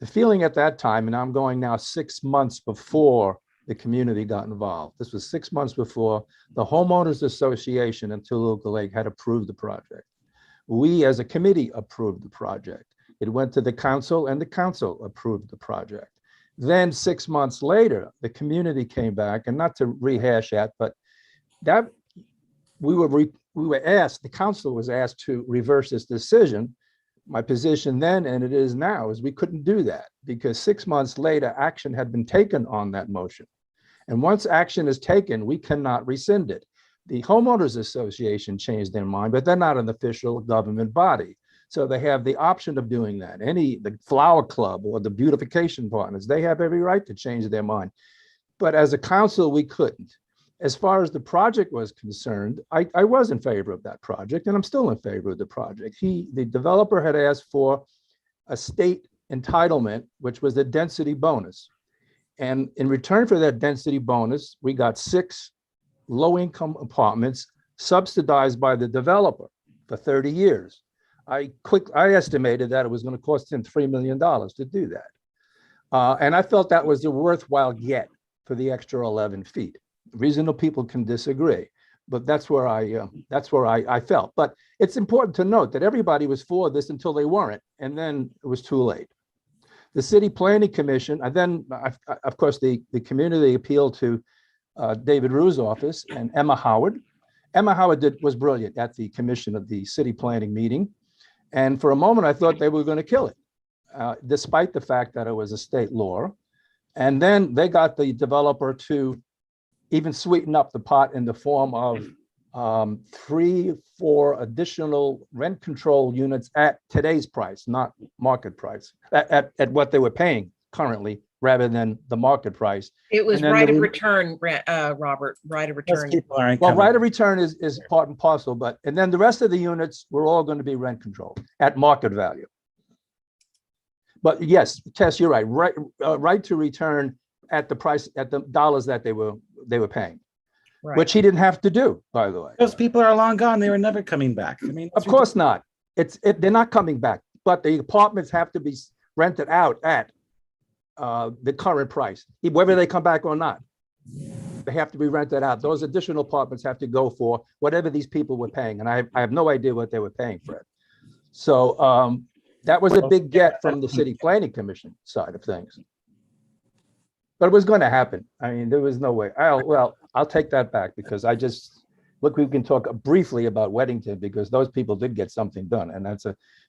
the feeling at that time, and I'm going now 6 months before the community got involved. This was 6 months before the homeowners association in Toluca Lake had approved the project. We as a committee approved the project. It went to the council and the council approved the project. Then 6 months later, the community came back, and not to rehash that, but that we were asked, the council was asked to reverse this decision. My position then, and it is now, is we couldn't do that because 6 months later, action had been taken on that motion. And once action is taken, we cannot rescind it. The homeowners association changed their mind, but they're not an official government body. So they have the option of doing that. The flower club or the beautification partners, they have every right to change their mind. But as a council, we couldn't. As far as the project was concerned, I was in favor of that project, and I'm still in favor of the project. The developer had asked for a state entitlement, which was the density bonus. And in return for that density bonus, we got 6 low-income apartments subsidized by the developer for 30 years. I estimated that it was going to cost him $3 million to do that. And I felt that was a worthwhile get for the extra 11 feet. Reasonable people can disagree, but that's where I felt. But it's important to note that everybody was for this until they weren't, and then it was too late. The City Planning Commission, and then, of course, the community appealed to David Rue's office and Emma Howard. Emma Howard was brilliant at the commission of the city planning meeting. And for a moment, I thought they were going to kill it, despite the fact that it was a state law. And then they got the developer to even sweeten up the pot in the form of 3-4 additional rent control units at today's price, not market price, at what they were paying currently, rather than the market price. It was And then right the of re- return, Robert, right of Most return. people aren't Well, coming. right of return is part and parcel, and then the rest of the units were all going to be rent controlled at market value. But yes, Tess, you're right. Right to return at the price, at the dollars that they were paying, Right. which he didn't have to do, by the way. Those people are long gone. They were never coming back. I mean, Of course not. They're not coming back, but the apartments have to be rented out at the current price, whether they come back or not. They have to be rented out. Those additional apartments have to go for whatever these people were paying, and I have no idea what they were paying for it. So that was a big get from the City Planning Commission side of things. But it was going to happen. I mean, there was no way. I'll take that back because look, we can talk briefly about Weddington because those people did get something done, and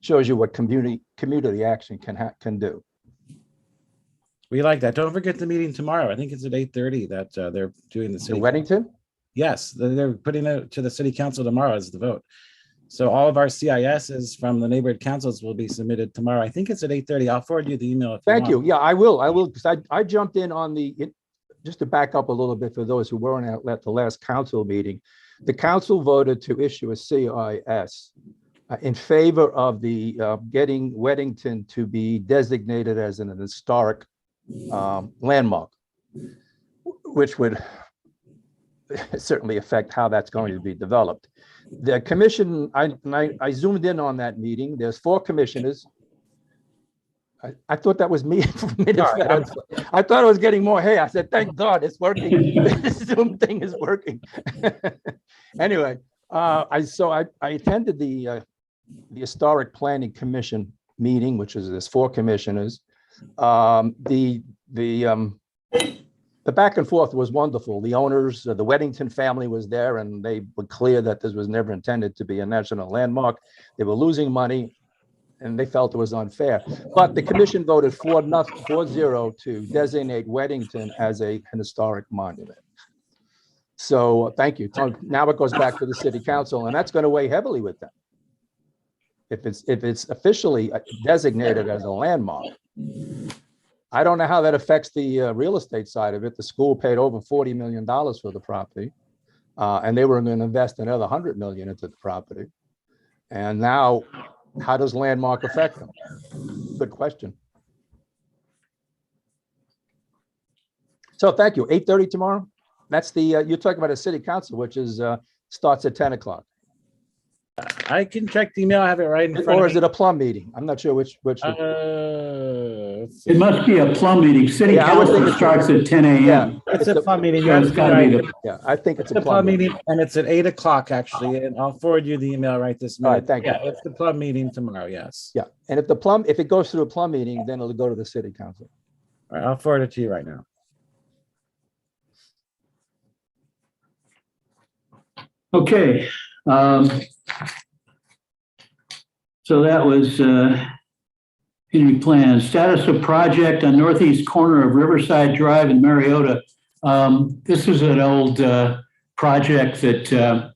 shows you what community action can do. we like that. Don't forget the meeting tomorrow. I think it's at 8:30 that they're doing the So city. Weddington? Yes, they're putting it to the city council tomorrow as the vote. So all of our CISs from the neighborhood councils will be submitted tomorrow. I think it's at 8:30. I'll forward you the email. Thank you. Yeah, I will, because I jumped in on just to back up a little bit for those who weren't at the last council meeting. The council voted to issue a CIS in favor of the getting Weddington to be designated as an historic landmark, which would certainly affect how that's going to be developed. The commission, I zoomed in on that meeting. There's 4 commissioners. I thought that was me. For a minute. I thought I was getting more. Hey, I said, thank God it's working. This Zoom thing is working. Anyway, I attended the Historic Planning Commission meeting, which is there's 4 commissioners. The back and forth was wonderful. The owners, the Weddington family was there, and they were clear that this was never intended to be a national landmark. They were losing money, and they felt it was unfair. But the commission voted 4-0 to designate Weddington as an historic monument. So thank you. So now it goes back to the city council, and that's going to weigh heavily with them. If it's officially designated as a landmark. I don't know how that affects the real estate side of it. The school paid over $40 million for the property, and they were going to invest another $100 million into the property. And now, how does landmark affect them? Good question. So thank you. 8:30 tomorrow. That's you're talking about a city council, which starts at 10 o'clock. I can check the email. I have it right in front Or of is it a plum meeting? I'm not sure which. me. It must be a plum meeting. City Yeah, I was council thinking- starts at 10 a.m. It's a plum meeting. So You're it's gotta be absolutely right. the, Yeah, I think it's It's a plum meeting. and it's at 8 o'clock actually, and I'll forward you the email right this All right, minute. thank you. Yeah, it's the plum meeting tomorrow, yes. Yeah, and if it goes through a plum meeting, then it'll go to the city council. All right, I'll forward it to you right now. okay. So that was community plan. Status of project on northeast corner of Riverside Drive in Mariota. This is an old project that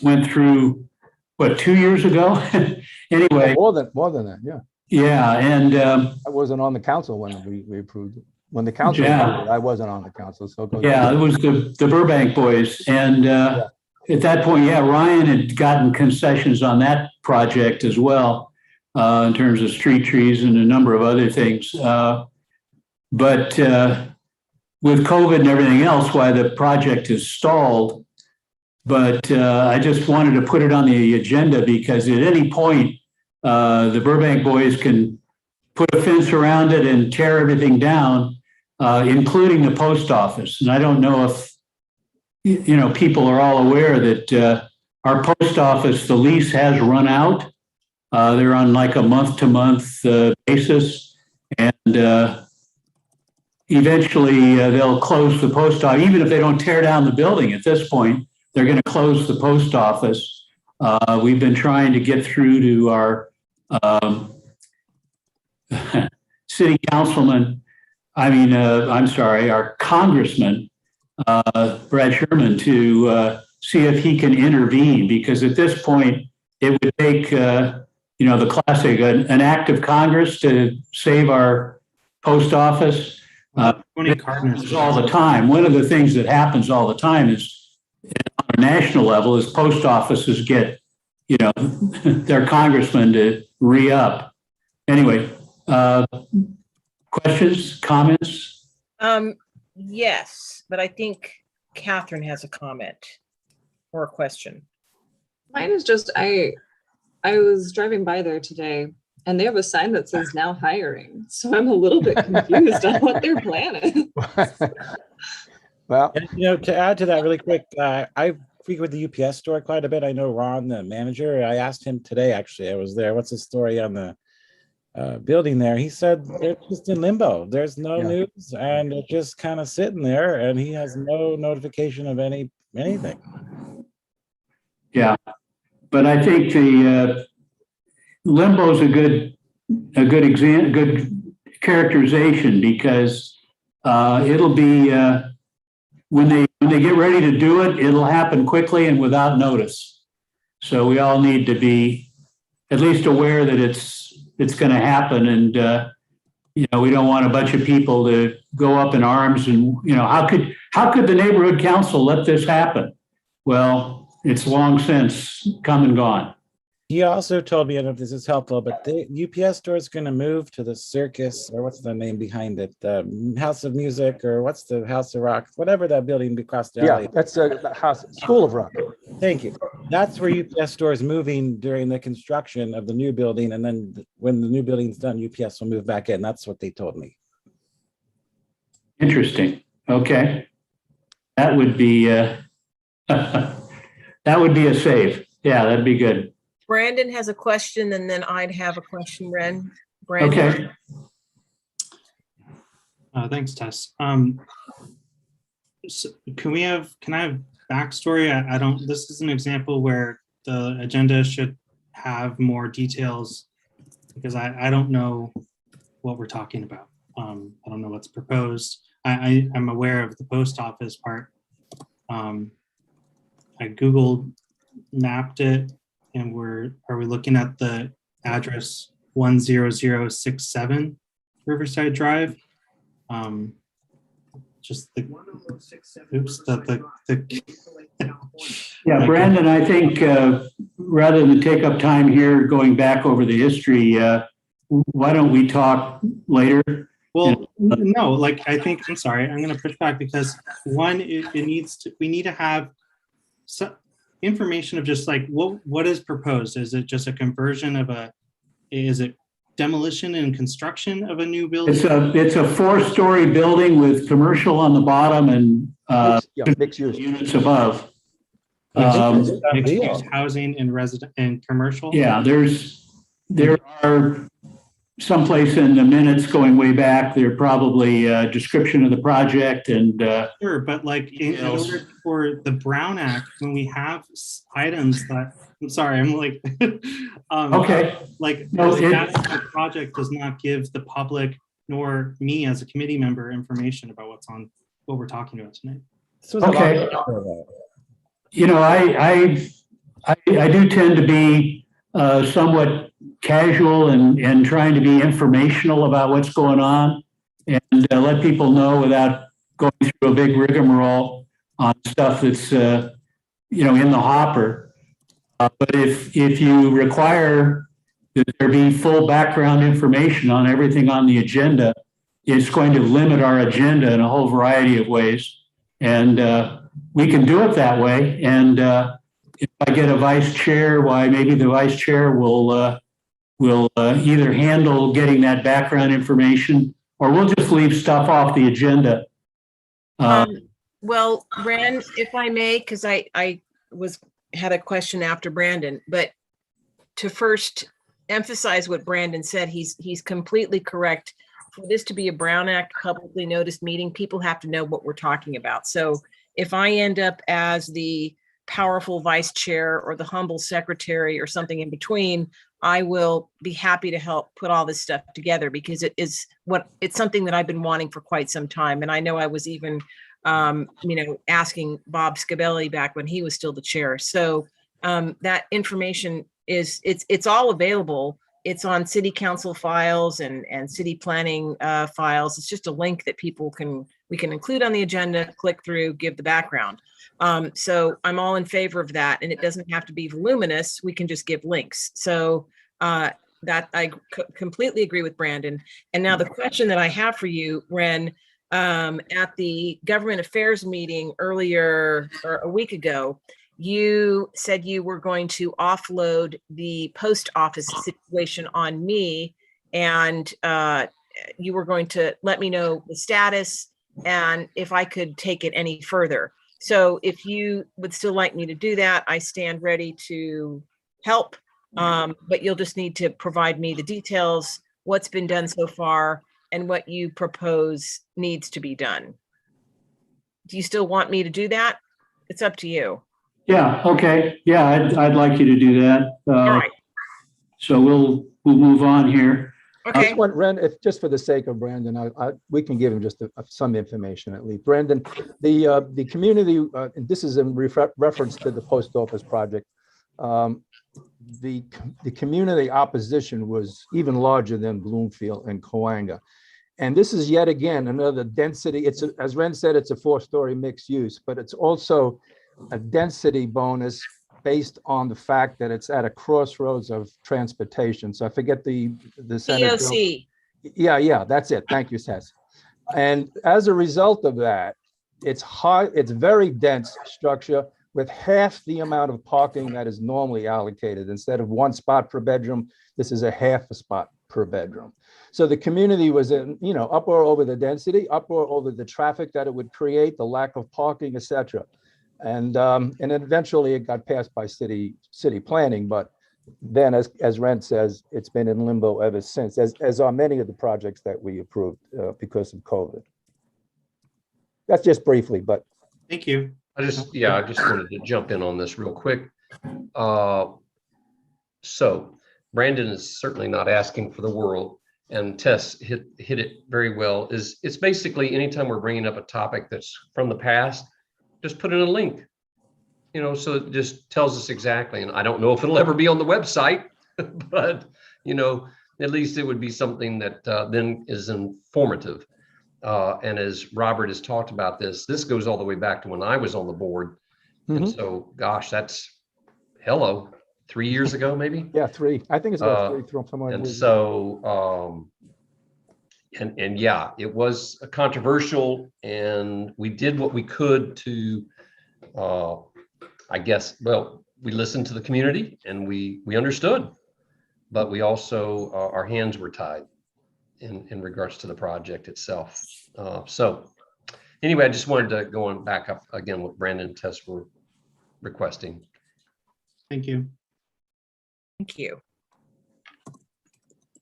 went through, what, 2 years ago? Anyway, More than that, yeah. yeah, and I wasn't on the council when we approved it. When the council Yeah. approved it, I wasn't on the council, so. it goes- yeah, it was the Burbank boys. And at that point, yeah, Ryan had gotten concessions on that project as well, in terms of street trees and a number of other things. But with COVID and everything else, why the project is stalled. But I just wanted to put it on the agenda because at any point, the Burbank boys can put a fence around it and tear everything down, including the post office. And I don't know if, you know, people are all aware that our post office, the lease has run out. They're on like a month-to-month basis. And eventually they'll close the post office. Even if they don't tear down the building at this point, they're going to close the post office. We've been trying to get through to our city councilman, our congressman, Brad Sherman, to see if he can intervene, because at this point, it would take, the classic, an act of Congress to save our post office. 20 Cardinals. All the time. One of the things that happens all the time is, on a national level, is post offices get, their congressman to re-up. Anyway, questions, comments? Yes, but I think Catherine has a comment or a question. Mine is just, I was driving by there today and they have a sign that says now hiring. So I'm a little bit confused on what their plan is. Well, And, to add to that really quick, I frequent the UPS store quite a bit. I know Ron, the manager. I asked him today, actually, I was there, what's the story on the building there? He said they're just in limbo. There's no news and they're just kind of sitting there and he has no notification of anything. Yeah, but I think the limbo is a good characterization, because it'll be when they get ready to do it, it'll happen quickly and without notice. So we all need to be at least aware that it's going to happen, and we don't want a bunch of people to go up in arms and how could the neighborhood council let this happen? Well, it's long since come and gone. He also told me, I don't know if this is helpful, but the UPS store is going to move to the Circus, or what's the name behind it? The House of Music, or what's the House of Rock, whatever that building across the alley. that's the house, School of Rock. Thank you. That's where UPS store is moving during the construction of the new building. And then when the new building's done, UPS will move back in. That's what they told me. Interesting. Okay. That would be that would be a save. Yeah, that'd be good. Brandon has a question and then I'd have a question, Brandon. Okay. Thanks, Tess. So can I have backstory? I don't, this is an example where the agenda should have more details, because I don't know what we're talking about. I don't know what's proposed. I'm aware of the post office part. I Googled, mapped it, and are we looking at the address 10067 Riverside Drive? Just the, oops, Yeah, Brandon, I think rather than take up time here going back over the history, why don't we talk later? well, no, like, I'm sorry, I'm going to push back, because one, we need to have some information of just like, what is proposed? Is it just a conversion of is it demolition and construction of a new building? It's a 4-story building with commercial on the bottom and Mixed use. units above. Mixed use housing and resident and commercial? Yeah, there are someplace in the minutes going way back, there probably a description of the project and Sure, but like in order for the Brown Act, when we have items that, I'm sorry, I'm like, okay. like No, that project does not give the public nor me as a committee member information about what we're talking about tonight. Okay. You know, I do tend to be somewhat casual and trying to be informational about what's going on and let people know without going through a big rigmarole on stuff that's you know, in the hopper. But if you require that there be full background information on everything on the agenda, it's going to limit our agenda in a whole variety of ways. And we can do it that way. And if I get a vice chair, why maybe the vice chair will either handle getting that background information or we'll just leave stuff off the agenda. Well, Ren, if I may, because I had a question after Brandon, but to first emphasize what Brandon said, he's completely correct. For this to be a Brown Act publicly noticed meeting, people have to know what we're talking about. So if I end up as the powerful vice chair or the humble secretary or something in between, I will be happy to help put all this stuff together because it's something that I've been wanting for quite some time. And I know I was even asking Bob Scabelli back when he was still the chair. So that information it's all available. It's on city council files and city planning files. It's just a link that we can include on the agenda, click through, give the background. So I'm all in favor of that. And it doesn't have to be voluminous. We can just give links. So that I completely agree with Brandon. And now the question that I have for you, Ren, at the government affairs meeting earlier or a week ago, you said you were going to offload the post office situation on me and you were going to let me know the status and if I could take it any further. So if you would still like me to do that, I stand ready to help, but you'll just need to provide me the details, what's been done so far, and what you propose needs to be done. Do you still want me to do that? It's up to you. Yeah, okay. Yeah, I'd like you to do that. All right. So we'll move on here. Okay. Ren, if just for the sake of Brandon, we can give him just some information at least. Brandon, the community, and this is in reference to the post office project. The community opposition was even larger than Bloomfield and Coanga. And this is yet again another density. As Ren said, it's a 4-story mixed use, but it's also a density bonus based on the fact that it's at a crossroads of transportation. So I forget the Senate bill. EOC. Yeah, that's it. Thank you, Seth. And as a result of that, it's very dense structure with half the amount of parking that is normally allocated. Instead of 1 spot per bedroom, this is a half a spot per bedroom. So the community was in, uproar over the density, uproar over the traffic that it would create, the lack of parking, etc. And eventually it got passed by city planning, but then as Rent says, it's been in limbo ever since, as are many of the projects that we approved because of COVID. That's just briefly, but. Thank you. I just wanted to jump in on this real quick. So Brandon is certainly not asking for the world, and Tess hit it very well. It's basically anytime we're bringing up a topic that's from the past, just put in a link, so it just tells us exactly. And I don't know if it'll ever be on the website, but at least it would be something that then is informative. And as Robert has talked about this goes all the way back to when I was on the board. And so, gosh, that's 3 years ago, maybe? Yeah, 3. I think it's about 3 somewhere. And so, and yeah, it was controversial, and we did what we could to, we listened to the community, and we understood. but we also, our hands were tied in regards to the project itself. So anyway, I just wanted to go on back up again what Brandon and Tess were requesting. Thank you. Thank you.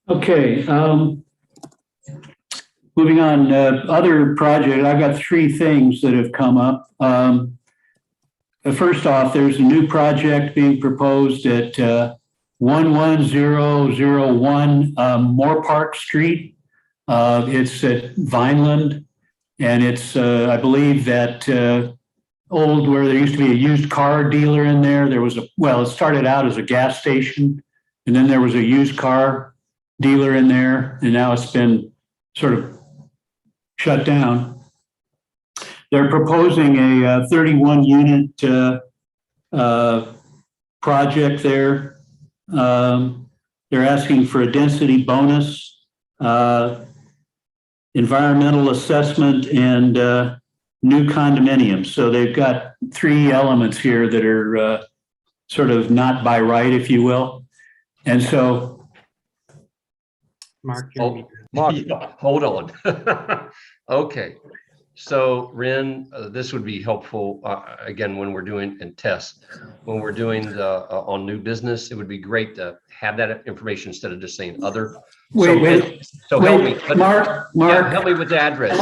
Okay, moving on, other project, I've got three things that have come up. First off, there's a new project being proposed at 11001 Moore Park Street. It's at Vineland, and it's, I believe that old, where there used to be a used car dealer in there. There was it started out as a gas station, and then there was a used car dealer in there, and now it's been sort of shut down. They're proposing a 31 unit project there. They're asking for a density bonus, environmental assessment, and new condominiums. So they've got three elements here that are sort of not by right, if you will. And so Mark, Oh, Mark. yeah, hold on. Okay. So Ren, this would be helpful, again, when we're doing and tests, when we're doing the on new business, it would be great to have that information instead of just saying other. wait, Help me. Mark, Yeah, help me with the address.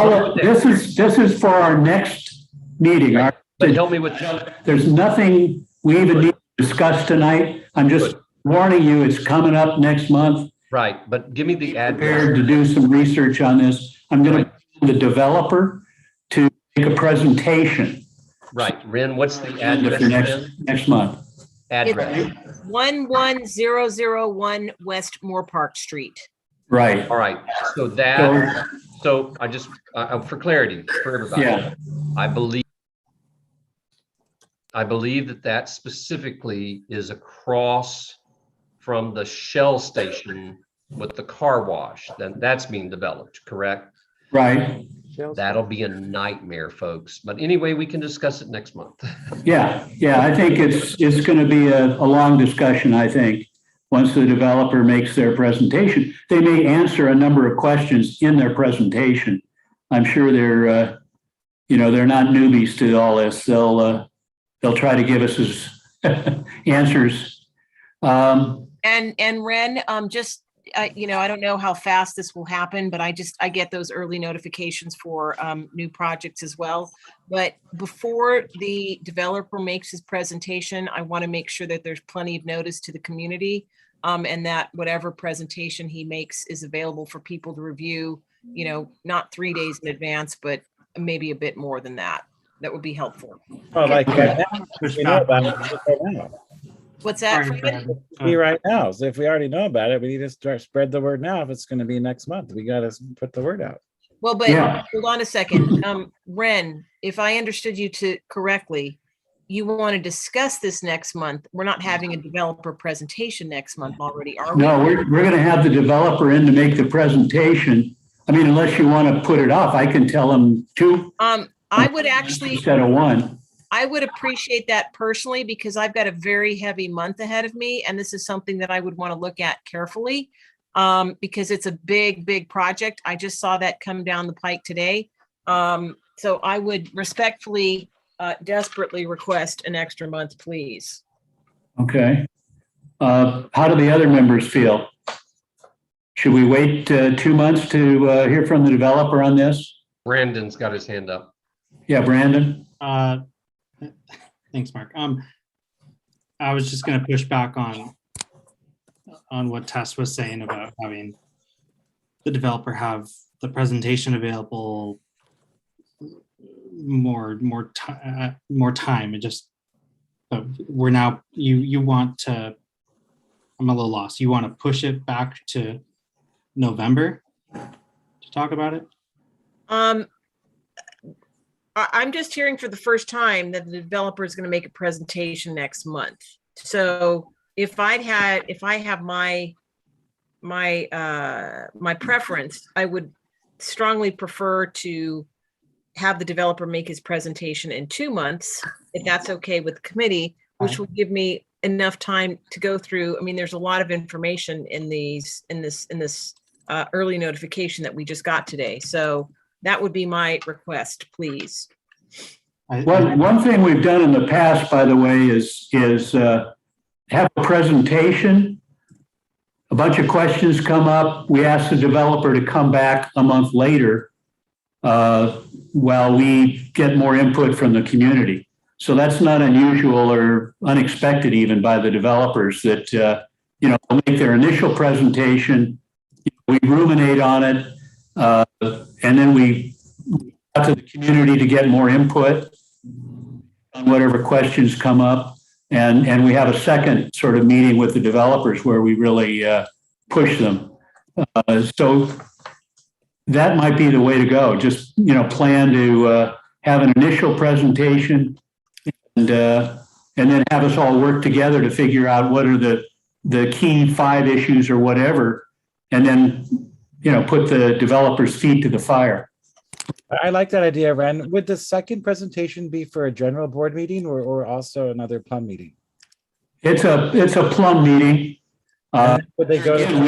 this is for our next meeting. Right. But help me with, There's nothing we even need to discuss tonight. I'm just warning you, it's coming up next month. right, but give me the Prepared address. to do some research on this. I'm going to the developer to make a presentation. Right, Ren, what's the For address? Ren? next month. Address. 11001 West Moore Park Street. Right. All right, so I just, for clarity, for everybody. Yeah. I believe that specifically is across from the Shell station with the car wash. That's being developed, correct? Right. That'll be a nightmare, folks. But anyway, we can discuss it next month. Yeah. I think it's going to be a long discussion, I think, once the developer makes their presentation. They may answer a number of questions in their presentation. I'm sure they're not newbies to all this. They'll try to give us his answers. And Ren, I don't know how fast this will happen, but I get those early notifications for new projects as well. But before the developer makes his presentation, I want to make sure that there's plenty of notice to the community, and that whatever presentation he makes is available for people to review, not 3 days in advance, but maybe a bit more than that. That would be helpful. Oh, like right now, Push we know back. about it right now. What's that? Sorry, Fred? Brad. Be right now. So if we already know about it, we need to start spread the word now. If it's going to be next month, we got to put the word out. Well, but Yeah. hold on a second. Ren, if I understood you correctly, you want to discuss this next month. We're not having a developer presentation next month already, are we? No, we're going to have the developer in to make the presentation. I mean, unless you want to put it off, I can tell them two I would actually, instead of one. I would appreciate that personally, because I've got a very heavy month ahead of me. And this is something that I would want to look at carefully, because it's a big project. I just saw that come down the pike today. So I would respectfully, desperately request an extra month, please. Okay. How do the other members feel? Should we wait 2 months to hear from the developer on this? Brandon's got his hand up. Yeah, Brandon? Thanks, Mark. I was just going to push back on what Tess was saying about having the developer have the presentation available more time. It just, we're now, you want to, I'm a little lost. You want to push it back to November to talk about it? I'm just hearing for the first time that the developer is going to make a presentation next month. So if I have my preference, I would strongly prefer to have the developer make his presentation in 2 months, if that's okay with the committee, which will give me enough time to go through. I mean, there's a lot of information in this early notification that we just got today. So that would be my request, please. One thing we've done in the past, by the way, is have a presentation. A bunch of questions come up. We ask the developer to come back a month later while we get more input from the community. So that's not unusual or unexpected even by the developers that, they'll make their initial presentation, we ruminate on it, and then we talk to the community to get more input on whatever questions come up. And we have a second sort of meeting with the developers where we really push them. So that might be the way to go. Just, plan to have an initial presentation and then have us all work together to figure out what are the key 5 issues or whatever, and then, put the developers' feet to the fire. I like that idea, Ren. Would the second presentation be for a general board meeting or also another plum meeting? It's a plum meeting. Would they go to?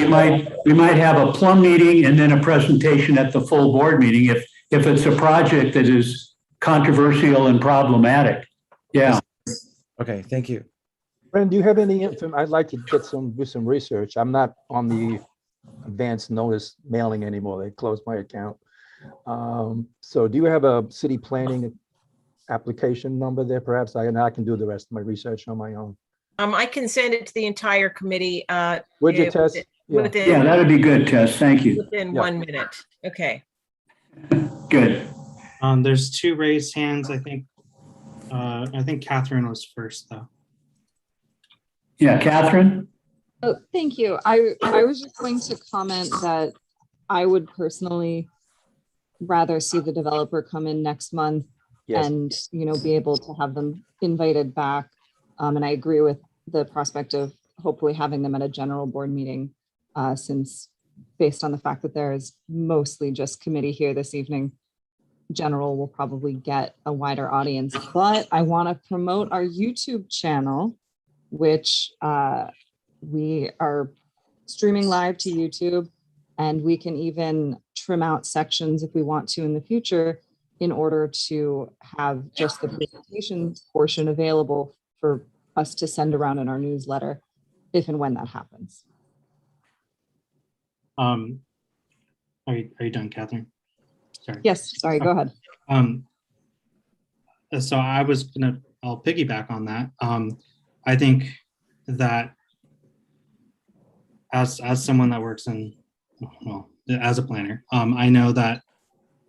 We might have a plum meeting and then a presentation at the full board meeting if it's a project that is controversial and problematic. Yeah. Okay, thank you. Bren, do you have any info? I'd like to do some research. I'm not on the advance notice mailing anymore. They closed my account. So do you have a city planning application number there? Perhaps I can do the rest of my research on my own. I can send it to the entire committee. Would you, Tess? Yeah, that'd be good, Tess. Thank you. Within 1 minute. Okay. Good. There's 2 raised hands. I think Catherine was first though. Yeah, Catherine? Oh, thank you. I was just going to comment that I would personally rather see the developer come in next month. Yes. And, be able to have them invited back. And I agree with the prospect of hopefully having them at a general board meeting, since based on the fact that there is mostly just committee here this evening, general will probably get a wider audience. But I want to promote our YouTube channel, which we are streaming live to YouTube, and we can even trim out sections if we want to in the future in order to have just the presentation portion available for us to send around in our newsletter if and when that happens. Are you done, Catherine? Sorry. Yes, sorry, go ahead. So I'll piggyback on that. I think that as someone that works in, as a planner, I know that,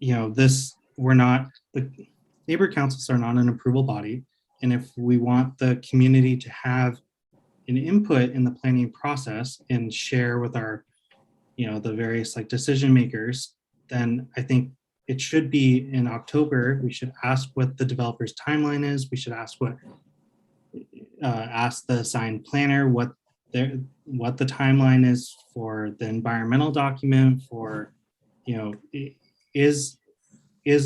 the neighbor councils are not an approval body. And if we want the community to have an input in the planning process and share with our, the various decision makers, then I think it should be in October. We should ask what the developer's timeline is. We should ask ask the assigned planner what the timeline is for the environmental document for, is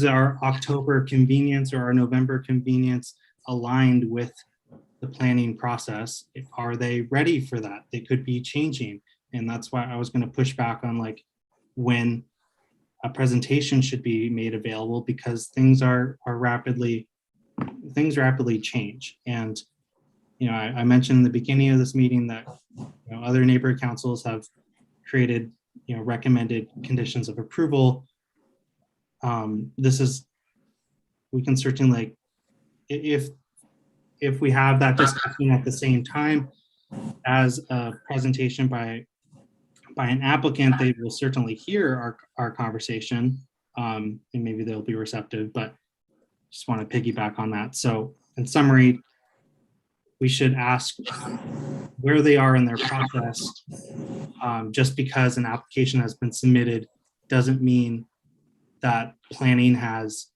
our October convenience or our November convenience aligned with the planning process? Are they ready for that? They could be changing. And that's why I was going to push back on when a presentation should be made available, because things rapidly change. And, I mentioned in the beginning of this meeting that, other neighborhood councils have created, recommended conditions of approval. We can certainly, if we have that discussion at the same time as a presentation by an applicant, they will certainly hear our conversation, and maybe they'll be receptive, but just want to piggyback on that. So in summary, we should ask where they are in their process. Just because an application has been submitted doesn't mean that planning has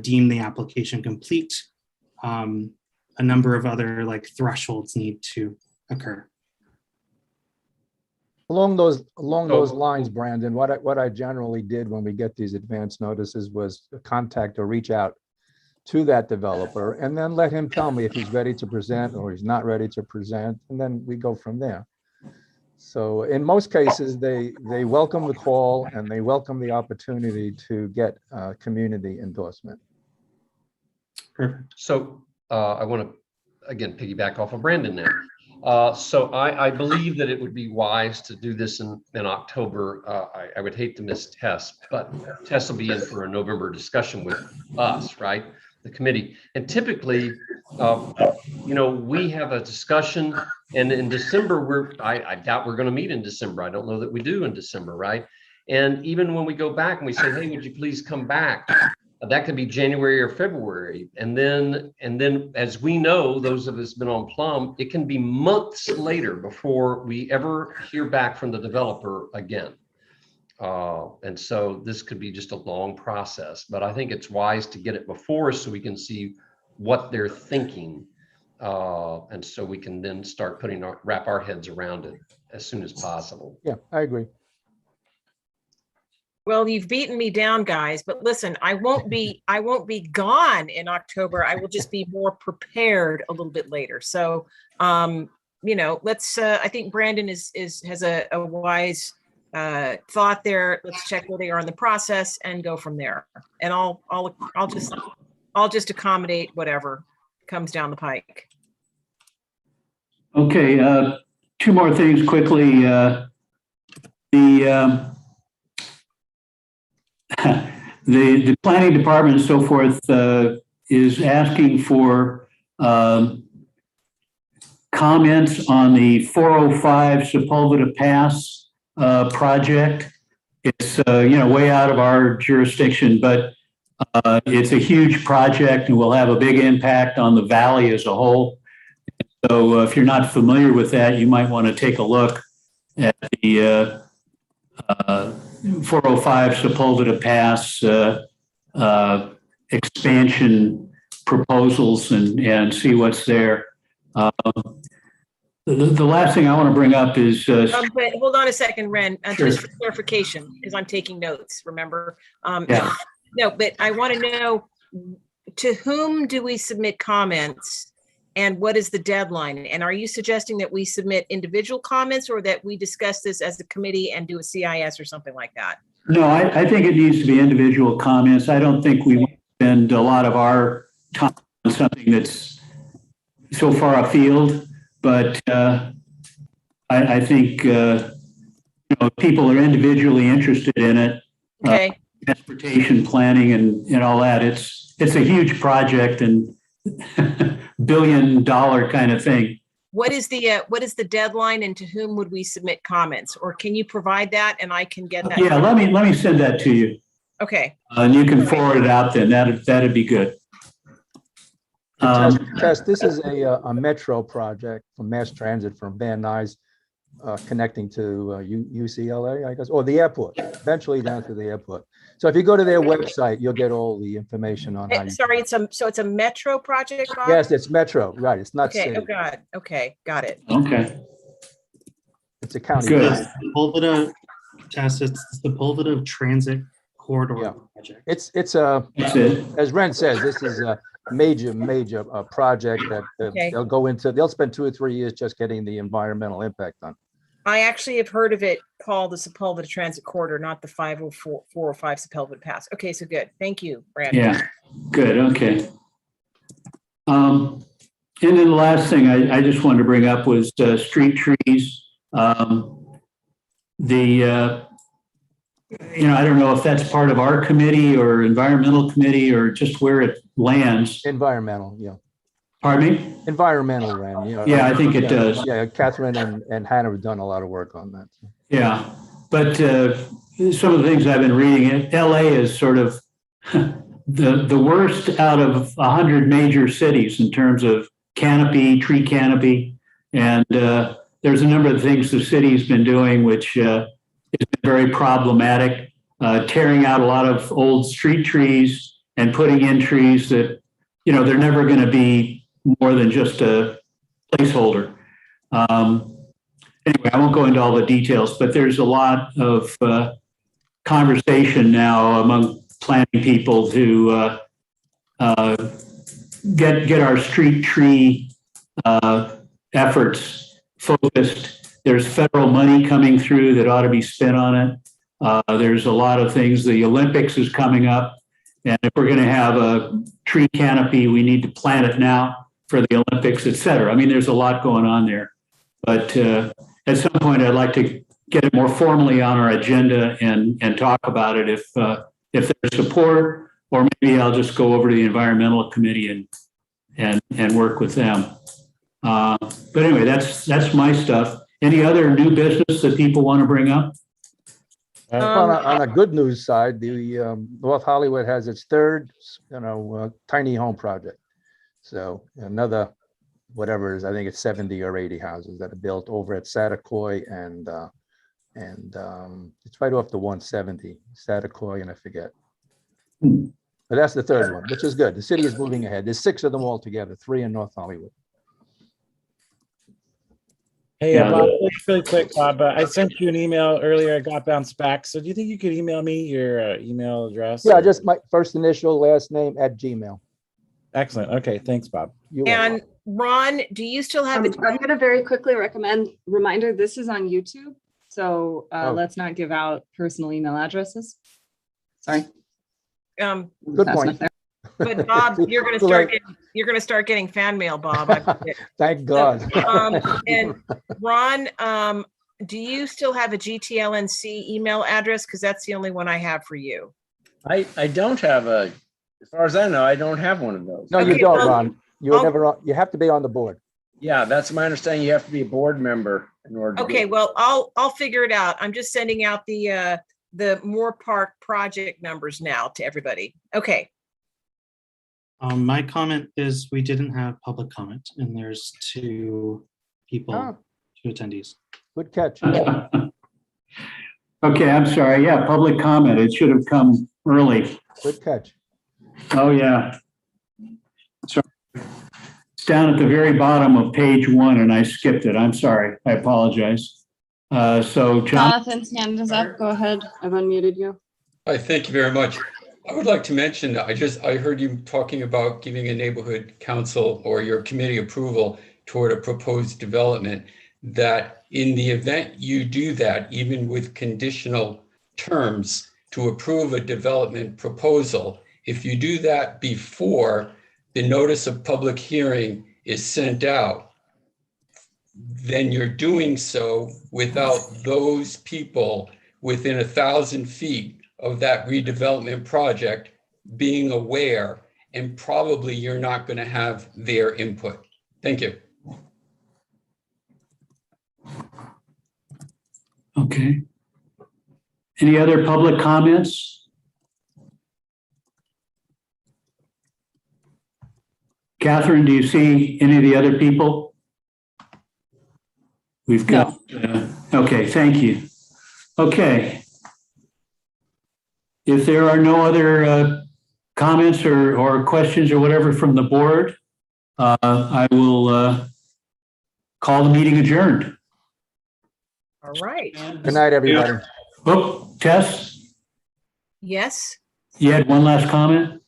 deemed the application complete. A number of other thresholds need to occur. Along those lines, Brandon, what I generally did when we get these advance notices was contact or reach out to that developer, and then let him tell me if he's ready to present or he's not ready to present, and then we go from there. So in most cases, they welcome the call and they welcome the opportunity to get community endorsement. Perfect. So I want to, again, piggyback off of Brandon now. So I believe that it would be wise to do this in October. I would hate to miss Tess, but Tess will be in for a November discussion with us, right? The committee. And typically, we have a discussion, and in December, I doubt we're going to meet in December. I don't know that we do in December, right? And even when we go back and we say, hey, would you please come back? That could be January or February. And then as we know, those of us been on Plum, it can be months later before we ever hear back from the developer again. And so this could be just a long process, but I think it's wise to get it before so we can see what they're thinking. And so we can then start wrap our heads around it as soon as possible. Yeah, I agree. Well, you've beaten me down, guys, but listen, I won't be gone in October. I will just be more prepared a little bit later. So, let's, I think Brandon has a wise thought there. Let's check where they are in the process and go from there. And I'll just accommodate whatever comes down the pike. Okay, two more things quickly. The planning department and so forth is asking for comments on the 405 Sepulveda Pass project. It's way out of our jurisdiction, but it's a huge project and will have a big impact on the valley as a whole. So if you're not familiar with that, you might want to take a look at the 405 Sepulveda Pass expansion proposals and see what's there. The last thing I want to bring up is But hold on a second, Ren, Sure. just for clarification, because I'm taking notes, remember? Yeah. No, but I want to know, to whom do we submit comments and what is the deadline? And are you suggesting that we submit individual comments or that we discuss this as a committee and do a CIS or something like that? no, I think it needs to be individual comments. I don't think we want to spend a lot of our time on something that's so far afield, but I think people are individually interested in it. Okay, Transportation planning and all that. It's a huge project and $1 billion kind of thing. what is the deadline and to whom would we submit comments? Or can you provide that and I can get that? Yeah, let me send that to you. Okay, And you can forward it out then. That'd be good. Tess, this is a metro project from mass transit from Van Nuys, connecting to UCLA, I guess, or the airport, eventually down to the airport. So if you go to their website, you'll get all the information on how you. sorry, it's a metro project, Bob? Yes, it's metro, right? It's not Okay, oh city. God, okay, got it. Okay. It's a county. Good. project. Sepulveda, Tess, it's the Sepulveda Transit Corridor Yeah. project. It's That's it. as Ren says, this is a major project that Okay. they'll spend 2 or 3 years just getting the environmental impact done. I actually have heard of it called the Sepulveda Transit Corridor, not the 405 Sepulveda Pass. Okay, so good. Thank you, Brandon. Yeah, good, okay. And then the last thing I just wanted to bring up was street trees. I don't know if that's part of our committee or environmental committee or just where it lands. Environmental, yeah. Pardon me? Environmental, Ren. Yeah, I think it does. Yeah, Catherine and Hannah have done a lot of work on that. Yeah, but some of the things I've been reading, LA is sort of the worst out of 100 major cities in terms of tree canopy. And there's a number of things the city's been doing, which has been very problematic, tearing out a lot of old street trees and putting in trees that, they're never going to be more than just a placeholder. Anyway, I won't go into all the details, but there's a lot of conversation now among planning people to get our street tree efforts focused. There's federal money coming through that ought to be spent on it. There's a lot of things. The Olympics is coming up. And if we're going to have a tree canopy, we need to plant it now for the Olympics, et cetera. I mean, there's a lot going on there. But at some point, I'd like to get it more formally on our agenda and talk about it if there's support, or maybe I'll just go over to the environmental committee and work with them. But anyway, that's my stuff. Any other new business that people want to bring up? On a good news side, the North Hollywood has its third, tiny home project. So another, whatever it is, I think it's 70 or 80 houses that are built over at Satakoy and it's right off the 170, Satakoy, and I forget. But that's the third one, which is good. The city is moving ahead. There's 6 of them all together, 3 in North Hollywood. Hey, Yeah. Bob, really quick, Bob, I sent you an email earlier. I got bounced back. So do you think you could email me your email address? Yeah, or- just my first initial, last name @gmail. Excellent. Okay, thanks, Bob. You're welcome. And Ron, do you still have I'm the? going to very quickly recommend, reminder, this is on YouTube. So Oh. let's not give out personal email addresses. Sorry. Good Fast point. enough there. But Bob, you're going to start getting fan mail, Bob. Thank God. And Ron, do you still have a GTLNC email address? Because that's the only one I have for you. I don't have as far as I know, I don't have one of those. No, you Okay, don't, well, Ron. You were I'll- never on, you have to be on the board. Yeah, that's my understanding. You have to be a board member in order to Okay, get- well, I'll figure it out. I'm just sending out the Moore Park project numbers now to everybody. Okay. My comment is we didn't have public comment and there's 2 people, Oh. 2 attendees. Good catch. Okay, I'm sorry. Yeah, public comment. It should have come early. Good catch. Oh, yeah. Sorry. It's down at the very bottom of page 1 and I skipped it. I'm sorry. I apologize. So John, Jonathan's hand is up. Go ahead. I've unmuted you. Hi, thank you very much. I would like to mention, I heard you talking about giving a neighborhood council or your committee approval toward a proposed development, that in the event you do that, even with conditional terms to approve a development proposal, if you do that before the notice of public hearing is sent out, then you're doing so without those people within 1,000 feet of that redevelopment project being aware, and probably you're not going to have their input. Thank you. okay. Any other public comments? Catherine, do you see any of the other people? We've got, okay, thank you. Okay. If there are no other comments or questions or whatever from the board, I will call the meeting adjourned. All right. Good night, everybody. Oh, Tess, Yes. you had one last comment?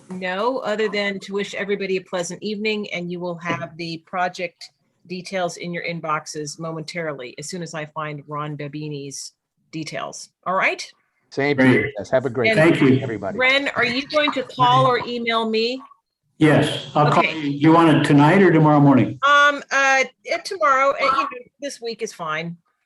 No, other than to wish everybody a pleasant evening, and you will have the project details in your inboxes momentarily as soon as I find Ron Babini's details. All right. Same to you. Yes, have a great And- night, Thank you. everybody. Ren, are you going to call or email me? Yes, I'll call Okay. you. You want it tonight or tomorrow morning? Tomorrow, this week is fine.